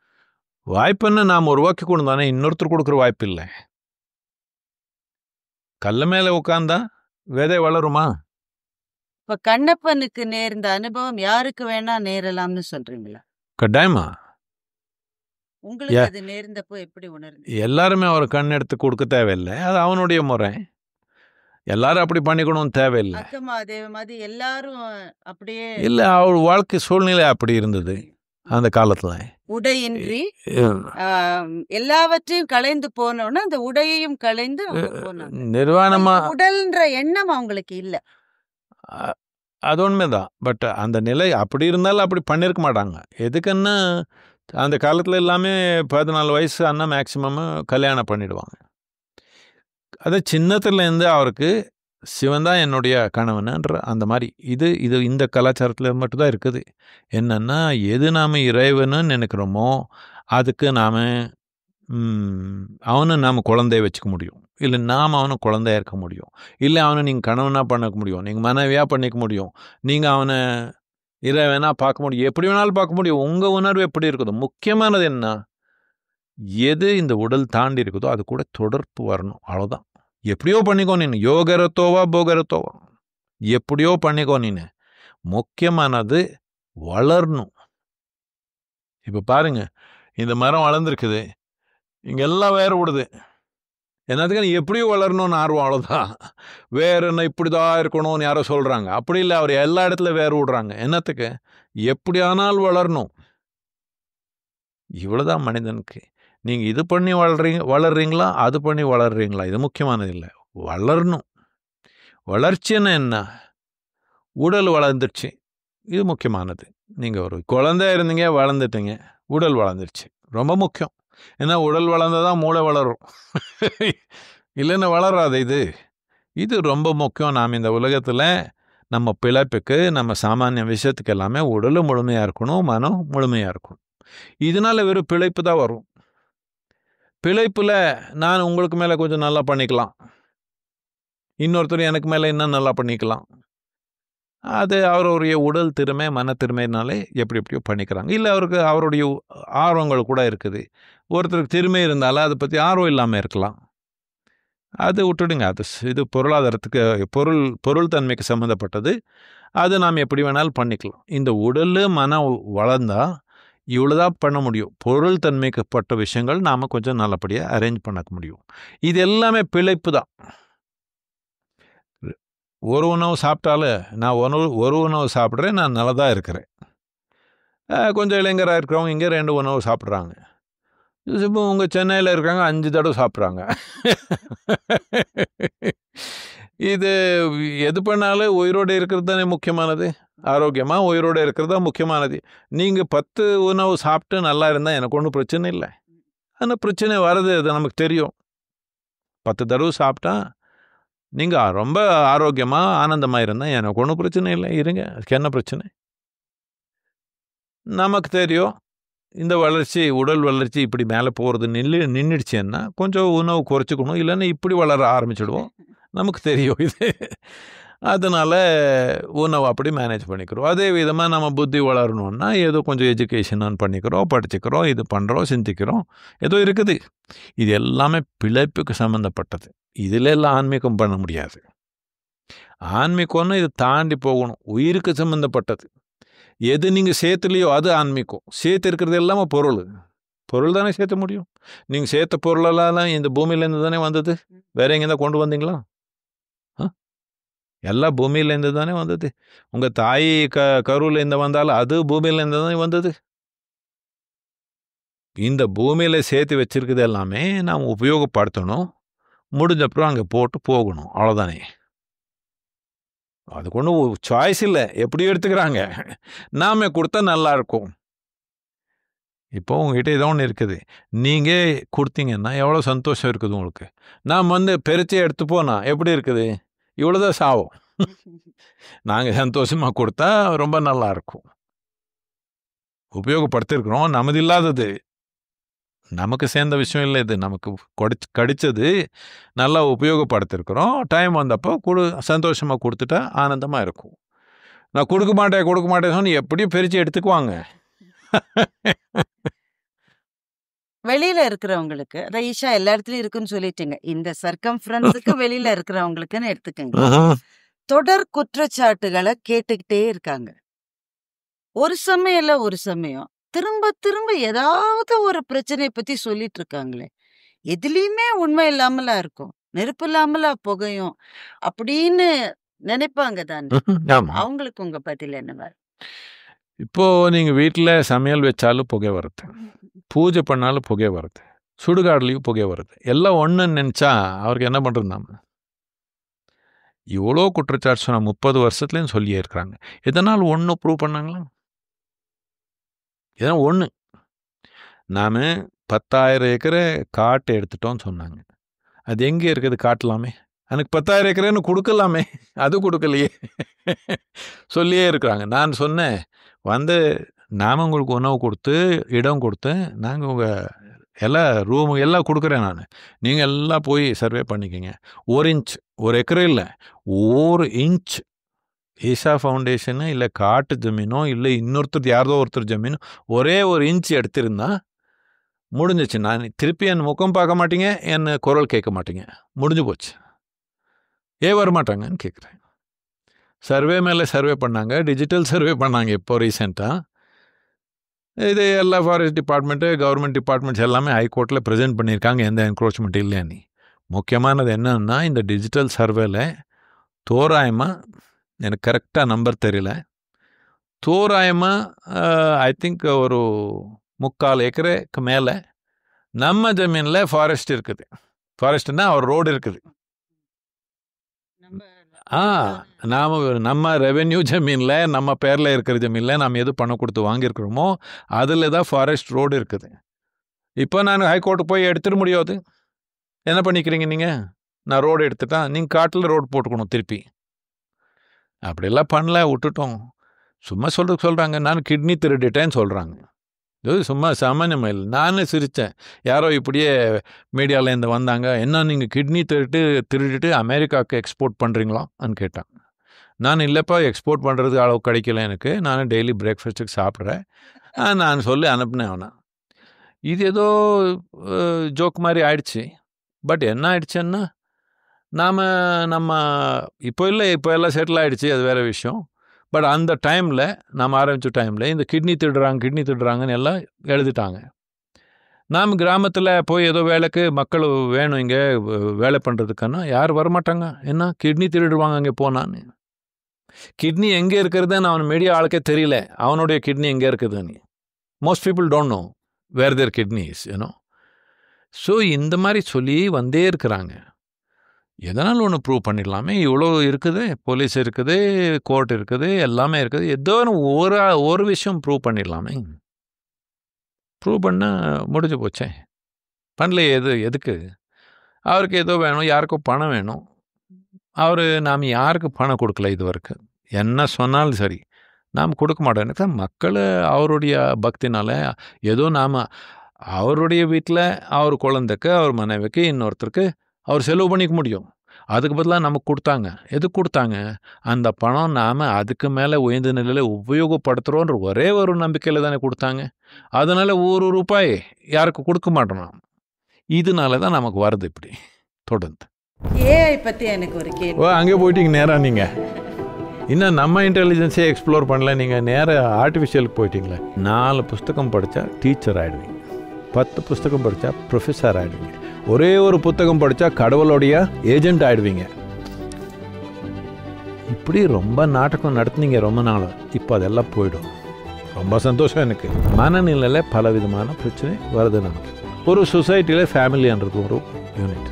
வாய்ப்புன்னு நாம் உருவாக்கிக்கணும் தானே, இன்னொருத்தர் கொடுக்குற வாய்ப்பு இல்லை. கல்ல மேலே உட்காந்தா விதை வளருமா? இப்ப கண்ணப்பனுக்கு நேர்ந்த அனுபவம் யாருக்கு வேணா நேரலாம்னு சொல்றீங்களா? கட்டாயமா உங்களுக்கு ஏ- அது நேர்ந்தப்போ எப்படி உணர்ந்து? எல்லாருமே அவர் கண் எடுத்து கொடுக்க தேவையில்லை, அது அவனுடைய முறை. எல்லாரும் அப்படி பண்ணிக்கணும்னு தேவையில்லை. அக்கமாதேவ மாதிரி எல்லாரும் அப்படியே இல்லை, அவர் வாழ்க்கை சூழ்நிலை அப்படி இருந்தது அந்த காலத்தில். உடையின்றி எல்லாவற்றையும் களைந்து போனோன்னா அந்த உடையையும் களைந்து அவங்க போனாங்க. நிர்வாணமா உடல்ன்ற எண்ணம் அவங்களுக்கு இல்ல. அ- அது உண்மைதான். பட் அந்த நிலை அப்படி இருந்தாலும் அப்படி பண்ணியிருக்க மாட்டாங்க. எதுக்குன்னா அந்த காலத்தில் எல்லாமே 14 வயசு அண்ணா மேக்சிமம் கல்யாணம் பண்ணிடுவாங்க. அது சின்னத்துலேருந்து அவருக்கு சிவன் தான் என்னுடைய கணவன்ன்ற அந்த மாதிரி இது இது இந்த கலாச்சாரத்தில் மட்டும்தான் இருக்குது. என்னன்னா, எது நாம் இறைவன்னு நினைக்கிறோமோ அதுக்கு நாம் அவனை நாம் குழந்தைய வச்சுக்க முடியும், இல்லை நாம் அவனை குழந்தையா இருக்க முடியும், இல்லை அவனை நீங்கள் கணவனாக பண்ணிக்க முடியும், நீங்கள் மனைவியாக பண்ணிக்க முடியும், நீங்கள் அவனை இறைவனா பார்க்க முடியும், எப்படி வேணாலும் பார்க்க முடியும். உங்கள் உணர்வு எப்படி இருக்குதோ. முக்கியமானது என்ன, எது இந்த உடல் தாண்டி இருக்குதோ அது கூட தொடர்பு வரணும், அவ்வளோதான். எப்படியோ பண்ணிக்கோ நீನು, யோகரத்தோவா போகரத்தோவா எப்படியோ பண்ணிக்கோ நீನು. முக்கியமானது வளரணும். இப்போ பாருங்க, இந்த மரம் வளர்ந்துருக்குது, இங்கெல்லாம் வேறு விடுது. என்னதுக்கு எப்படியும் வளரணும்னு ஆர்வம், அவ்வளோதான். வேறு என்ன இப்படி தான் இருக்கணும்னு யாரோ சொல்கிறாங்க, அப்படி இல்லை. அவர் எல்லா இடத்துல வேறு விடுறாங்க. என்னத்துக்கு? எப்படி ஆனாலும் வளரணும். இவ்வளோதான் மனிதனுக்கு. நீங்கள் இது பண்ணி வளர்றீங்களா, அது பண்ணி வளர்றீங்களா, இது முக்கியமானது இல்லை. வளரணும். வளர்ச்சின்னு என்ன? உடல் வளர்ந்துருச்சு, இது முக்கியமானது. நீங்கள் ஒரு குழந்தையா இருந்தீங்க, வளர்ந்துட்டீங்க, உடல் வளர்ந்துருச்சு, ரொம்ப முக்கியம். ஏன்னா உடல் வளர்ந்தாதான் மூளை வளரும், இல்லைன்னா வளராது. இது ரொம்ப முக்கியம். நாம் இந்த உலகத்தில் நம்ம பிழைப்புக்கு, நம்ம சாமானிய விஷயத்துக்கு எல்லாமே உடலும் முழுமையாக இருக்கணும், மனம் முழுமையாக இருக்கணும். இதனால் வெறும் பிழைப்பு தான் வரும். பிழைப்பில் நான் உங்களுக்கு மேலே கொஞ்சம் நல்லா பண்ணிக்கலாம், இன்னொருத்தர் எனக்கு மேலே இன்னும் நல்லா பண்ணிக்கலாம். அது அவருடைய உடல் திறமை, மனத்திறமைனாலே எப்படி எப்படியோ பண்ணிக்கிறாங்க. இல்லை அவருக்கு அவருடைய ஆர்வங்கள் கூட இருக்குது. ஒருத்தருக்கு திறமை இருந்தாலும் அதை பற்றி ஆர்வம் இல்லாமல் இருக்கலாம். அது விட்டுடுங்க. அது இது பொருளாதாரத்துக்கு, பொருள் தன்மைக்கு சம்மந்தப்பட்டது. அது நாம் எப்படி வேணாலும் பண்ணிக்கலாம். இந்த உடல் மனம் வளர்ந்தால் இவ்வளோதான் பண்ண முடியும். பொருள் தன்மைக்குப்பட்ட விஷயங்கள் நாம் கொஞ்சம் நல்லபடியாக அரேஞ்ச் பண்ண முடியும். இது எல்லாமே பிழைப்பு தான். ஒரு உணவு சாப்பிட்டாலும் நான் ஒரு உணவு சாப்பிட்றேன், நான் நல்லா தான் இருக்கிறேன். கொஞ்சம் இளைஞராக இருக்கிறவங்க இங்கே 2 உணவு சாப்பிட்றாங்க. இப்போ உங்கள் சென்னையில் இருக்காங்க 5 தடவை சாப்பிட்றாங்க. இது எது பண்ணாலும் உயிரோடு இருக்கிறது தானே முக்கியமானது. ஆரோக்கியமாக உயிரோடு இருக்கிறது தான் முக்கியமானது. நீங்கள் 10 உணவு சாப்பிட்டு நல்லா இருந்தால் எனக்கு ஒன்றும் பிரச்சனை இல்லை. ஆனால் பிரச்சனை வருது, அது நமக்கு தெரியும். 10 தடவை சாப்பிட்டா நீங்கள் ரொம்ப ஆரோக்கியமாக ஆனந்தமாக இருந்தால் எனக்கு ஒன்றும் பிரச்சனை இல்லை, இருங்க. அதுக்கு என்ன பிரச்சனை? நமக்கு தெரியும் இந்த வளர்ச்சி, உடல் வளர்ச்சி இப்படி மேலே போகிறது நின்றுடுச்சுன்னா கொஞ்சம் உணவு குறைச்சிக்கணும், இல்லைன்னா இப்படி வளர ஆரம்பிச்சிடுவோம். நமக்கு தெரியும் இது. அதனால் உணவு அப்படி மேனேஜ் பண்ணிக்கிறோம். அதே விதமாக நம்ம புத்தி வளரணுன்னா ஏதோ கொஞ்சம் எஜுகேஷன் பண்ணிக்கிறோம், படிச்சுக்கிறோம், இது பண்ணுறோம், சிந்திக்கிறோம், ஏதோ இருக்குது. இது எல்லாமே பிழைப்புக்கு சம்மந்தப்பட்டது. இதில் எல்லாம் ஆன்மீகம் பண்ண முடியாது. ஆன்மீகம்னு இது தாண்டி போகணும், உயிருக்கு சம்மந்தப்பட்டது. எது நீங்கள் சேர்த்துலையோ அது ஆன்மீகம். சேர்த்து இருக்கிறது எல்லாமே பொருள் தானே சேர்த்த முடியும். நீங்கள் சேர்த்த பொருளெல்லாம் இந்த பூமியிலேருந்து தானே வந்தது, வேற எங்கேருந்தா கொண்டு வந்தீங்களா? எல்லாம் பூமியிலேருந்து தானே வந்தது. உங்கள் தாய் கருவிலேருந்து வந்தாலும் அது பூமியிலேருந்து தானே வந்தது. இந்த பூமியில் சேர்த்து வச்சிருக்குது எல்லாமே நாம் உபயோகப்படுத்தணும், முடிஞ்சப்புறம் அங்கே போட்டு போகணும், அவ்வளோதானே. அதுக்கு ஒன்றும் சாய்ஸ் இல்லை, எப்படி எடுத்துக்கிறாங்க. நாம கொடுத்தா நல்லா இருக்கும். இப்போ உங்ககிட்ட ஏதோ ஒன்று இருக்குது, நீங்கள் கொடுத்தீங்கன்னா எவ்வளோ சந்தோஷம் இருக்குது உங்களுக்கு. நாம் பெருச்சி எடுத்து போனால் எப்படி இருக்குது, இவ்வளோதான் சாவும். நாங்கள் சந்தோஷமாக கொடுத்தா ரொம்ப நல்லா இருக்கும். உபயோகப்படுத்திருக்கிறோம், நமது இல்லாதது, நமக்கு சேர்ந்த விஷயம் இல்லை. இது நமக்கு கடிச்சது, நல்லா உபயோகப்படுத்திருக்கிறோம். டைம் வந்தப்போ சந்தோஷமாக கொடுத்துட்டா ஆனந்தமாக இருக்கும். நான் கொடுக்க மாட்டேன் சொன்னு எப்படியும் பிரித்து எடுத்துக்குவாங்க. வெளியில இருக்கிறவங்களுக்கு, ஈஷா எல்லா இடத்துலயும் இருக்குன்னு சொல்லிட்டீங்க. இந்த சர்க்கம்ஃபரன்ஸுக்கு வெளியில இருக்கிறவங்களுக்குன்னு எடுத்துக்கங்க. தொடர் குற்றச்சாட்டுகளை கேட்டுக்கிட்டே இருக்காங்க. ஒரு சமயம் திரும்ப திரும்ப ஏதாவது ஒரு பிரச்சனையை பத்தி சொல்லிட்டு இருக்காங்களே. எதுலயுமே உண்மை இல்லாமலா இருக்கும், நெருப்பு இல்லாமலா புகையும் அப்படின்னு நினைப்பாங்க தானே. ஆமா. அவங்களுக்கு உங்க பதில் என்னவா? இப்போ நீங்கள் வீட்டில் சமையல் வச்சாலும் புகை வருது, பூஜை பண்ணாலும் புகை வருது, சுடுகாடுலையும் புகை வருது. எல்லாம் ஒன்றுன்னு நினச்சா அவருக்கு என்ன பண்ணுறது? நாம இவ்வளோ குற்றச்சாட்டு சொன்னால் 30 வருஷத்துலேயும் சொல்லியே இருக்கிறாங்க. எதனால் ஒன்று ப்ரூவ் பண்ணாங்களா? ஏன்னா ஒன்று, நாம் 10,000 ஏக்கரை காட்டு எடுத்துட்டோம்னு சொன்னாங்க. அது எங்கே இருக்குது? காட்டலாமே. எனக்கு 10,000 ஏக்கரேன்னு கொடுக்கலாமே, அது கொடுக்கலையே. சொல்லியே இருக்கிறாங்க. நான் சொன்னேன், நாம் உங்களுக்கு உணவு கொடுத்து இடம் கொடுத்து நாங்கள் உங்கள் எல்லாம் ரூமு எல்லாம் கொடுக்குறேன் நான். நீங்கள் எல்லாம் போய் சர்வே பண்ணிக்கோங்க. 1 இன்ச், 1 ஏக்கரே இல்லை, 1 இன்ச் ஈஷா ஃபவுண்டேஷனு இல்லை காட்டு ஜமீனோ இல்லை இன்னொருத்தர் யாரோ ஒருத்தர் ஜமீனோ ஒரே 1 இன்ச் எடுத்திருந்தா முடிஞ்சிச்சு. நான் திருப்பி என் முகம் பார்க்க மாட்டீங்க, என் குரல் கேட்க மாட்டீங்க, முடிஞ்சு போச்சு. ஏன் வரமாட்டாங்கன்னு கேட்குறேன். சர்வே மேலே சர்வே பண்ணாங்க, டிஜிட்டல் சர்வே பண்ணாங்க இப்போ ரீசெண்டாக. இது எல்லா ஃபாரஸ்ட் டிபார்ட்மெண்ட்டு, கவர்மெண்ட் டிபார்ட்மெண்ட்ஸ் எல்லாமே ஹைகோர்ட்டில் ப்ரெசென்ட் பண்ணியிருக்காங்க, எந்த என்க்ரோச்மெண்ட் இல்லைன்னு. முக்கியமானது என்னன்னா, இந்த டிஜிட்டல் சர்வேல தோராயமாக, எனக்கு கரெக்டாக நம்பர் தெரியல, தோராயமாக ஐ திங்க் ஒரு 3/4 ஏக்கருக்கு மேலே நம்ம ஜமீனில் ஃபாரஸ்ட் இருக்குது. ஃபாரஸ்ட்னா ஒரு ரோடு இருக்குது. நம்ம ரெவென்யூ ஜமீனில், நம்ம பேரில் இருக்கிற ஜமீனில் நாம் எது பணம் கொடுத்து வாங்கியிருக்கிறோமோ அதில் தான் ஃபாரஸ்ட் ரோடு இருக்குது. இப்போ நான் ஹைகோர்ட்டு போய் எடுத்துட முடியாது. என்ன பண்ணிக்கிறீங்க நீங்கள்? நான் ரோடு எடுத்துட்டேன், நீங்கள் காட்டில் ரோடு போட்டுக்கணும் திருப்பி. அப்படிலாம் பண்ணல, விட்டுட்டோம். சும்மா சொல்கிறாங்க நான் கிட்னி திருடிட்டேன்னு சொல்கிறாங்க. இது சும்மா சாமானியமாக இல்லை. நானும் சிரித்தேன். யாரோ இப்படியே மீடியாவிலேருந்து வந்தாங்க, என்ன நீங்கள் கிட்னி திருடிட்டு அமெரிக்காவுக்கு எக்ஸ்போர்ட் பண்ணுறீங்களான்னு கேட்டாங்க. நான் இல்லைப்பா, எக்ஸ்போர்ட் பண்ணுறது அளவு கிடைக்கல எனக்கு, நான் டெய்லி பிரேக்ஃபாஸ்ட்டுக்கு சாப்பிட்றேன் நான் சொல்லி அனுப்புனேன் அவனை. இது ஏதோ ஜோக் மாதிரி ஆயிடுச்சு. பட் என்ன ஆயிடுச்சுன்னா, நம்ம இப்போ எல்லாம் செட்டில் ஆகிடுச்சு, அது வேறு விஷயம். பட் அந்த டைமில், நாம் ஆரம்பித்த டைமில் இந்த கிட்னி திருடுறாங்கன்னு எல்லாம் எழுதிட்டாங்க. நாம் கிராமத்தில் போய் ஏதோ வேலைக்கு மக்கள் வேணும் இங்கே வேலை பண்ணுறதுக்குன்னா யார் வரமாட்டாங்க. என்ன கிட்னி திருடுவாங்க அங்கே போனான்னு. கிட்னி எங்கே இருக்கிறதுன்னு அவன் மீடியா ஆளுக்கே தெரியல, அவனுடைய கிட்னி எங்கே இருக்குதுன்னு. Most people don't know where their kidneys, you know. So இந்த மாதிரி சொல்லி வந்தே இருக்கிறாங்க. எதனால் ஒன்று ப்ரூவ் பண்ணிடலாமே, இவ்வளோ இருக்குது, போலீஸ் இருக்குது, கோர்ட் இருக்குது, எல்லாமே இருக்குது, ஏதோ ஒரு விஷயம் ப்ரூவ் பண்ணிடலாமே. ப்ரூவ் பண்ணால் முடிஞ்சு போச்சே. பண்ணல, எதுக்கு? அவருக்கு ஏதோ வேணும், யாருக்கோ பணம் வேணும். நாம் யாருக்கு பணம் கொடுக்கல இது வரைக்கும். என்ன சொன்னாலும் சரி நாம் கொடுக்க மாட்டோம். எனக்கு மக்கள் அவருடைய பக்தினால ஏதோ நாம் அவருடைய வீட்டில் அவர் குழந்தைக்கு, அவர் மனைவிக்கு, இன்னொருத்தருக்கு அவர் செலவு பண்ணிக்க முடியும். அதுக்கு பதிலாக நமக்கு கொடுத்தாங்க. எதுக்கு கொடுத்தாங்க? அந்த பணம் நாம் அதுக்கு மேலே உயர்ந்த நிலையில் உபயோகப்படுத்துகிறோன்ற ஒரே ஒரு நம்பிக்கையில் தானே கொடுத்தாங்க. அதனால் ஒரு ரூபாய் யாருக்கு கொடுக்க மாட்டோம். இதனால தான் நமக்கு வருது இப்படி தொடர்ந்து. ஏஐ பற்றி எனக்கு ஒரு கேள்வி. அங்கே போயிட்டீங்க நேராக. நீங்கள் இன்னும் நம்ம இன்டெலிஜென்ஸே எக்ஸ்ப்ளோர் பண்ணல, நீங்கள் நேராக ஆர்டிஃபிஷியலுக்கு போயிட்டீங்களே. 4 புஸ்தகம் படித்தா டீச்சர் ஆகிடுவீங்க, 10 புஸ்தகம் படித்தா ப்ரொஃபஸர் ஆகிடுவீங்க, ஒரே ஒரு புத்தகம் படித்தா கடவுளுடைய ஏஜென்ட் ஆகிடுவீங்க. இப்படி ரொம்ப நாடகம் நடத்துனீங்க ரொம்ப நாள். இப்போ அதெல்லாம் போயிடும். ரொம்ப சந்தோஷம் எனக்கு. மனநிலையில் பலவிதமான பிரச்சனை வருது நமக்கு. ஒரு சொசைட்டியில் ஃபேமிலின்றது ஒரு யூனிட்.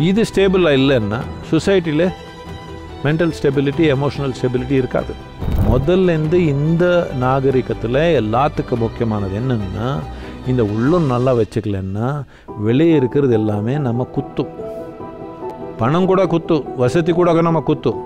இது ஸ்டேபிளாக இல்லைன்னா சொசைட்டியில் மென்டல் ஸ்டெபிலிட்டி, எமோஷனல் ஸ்டெபிலிட்டி இருக்காது. முதல்லேருந்து இந்த நாகரிகத்தில் எல்லாத்துக்கும் முக்கியமானது என்னென்னா, இந்த உள்ளம் நல்லா வச்சுக்கலன்னா வெளியே இருக்கிறது எல்லாமே நம்ம குத்தும். பணம் கூட குத்தும், வசதி கூட நம்ம குத்தும்.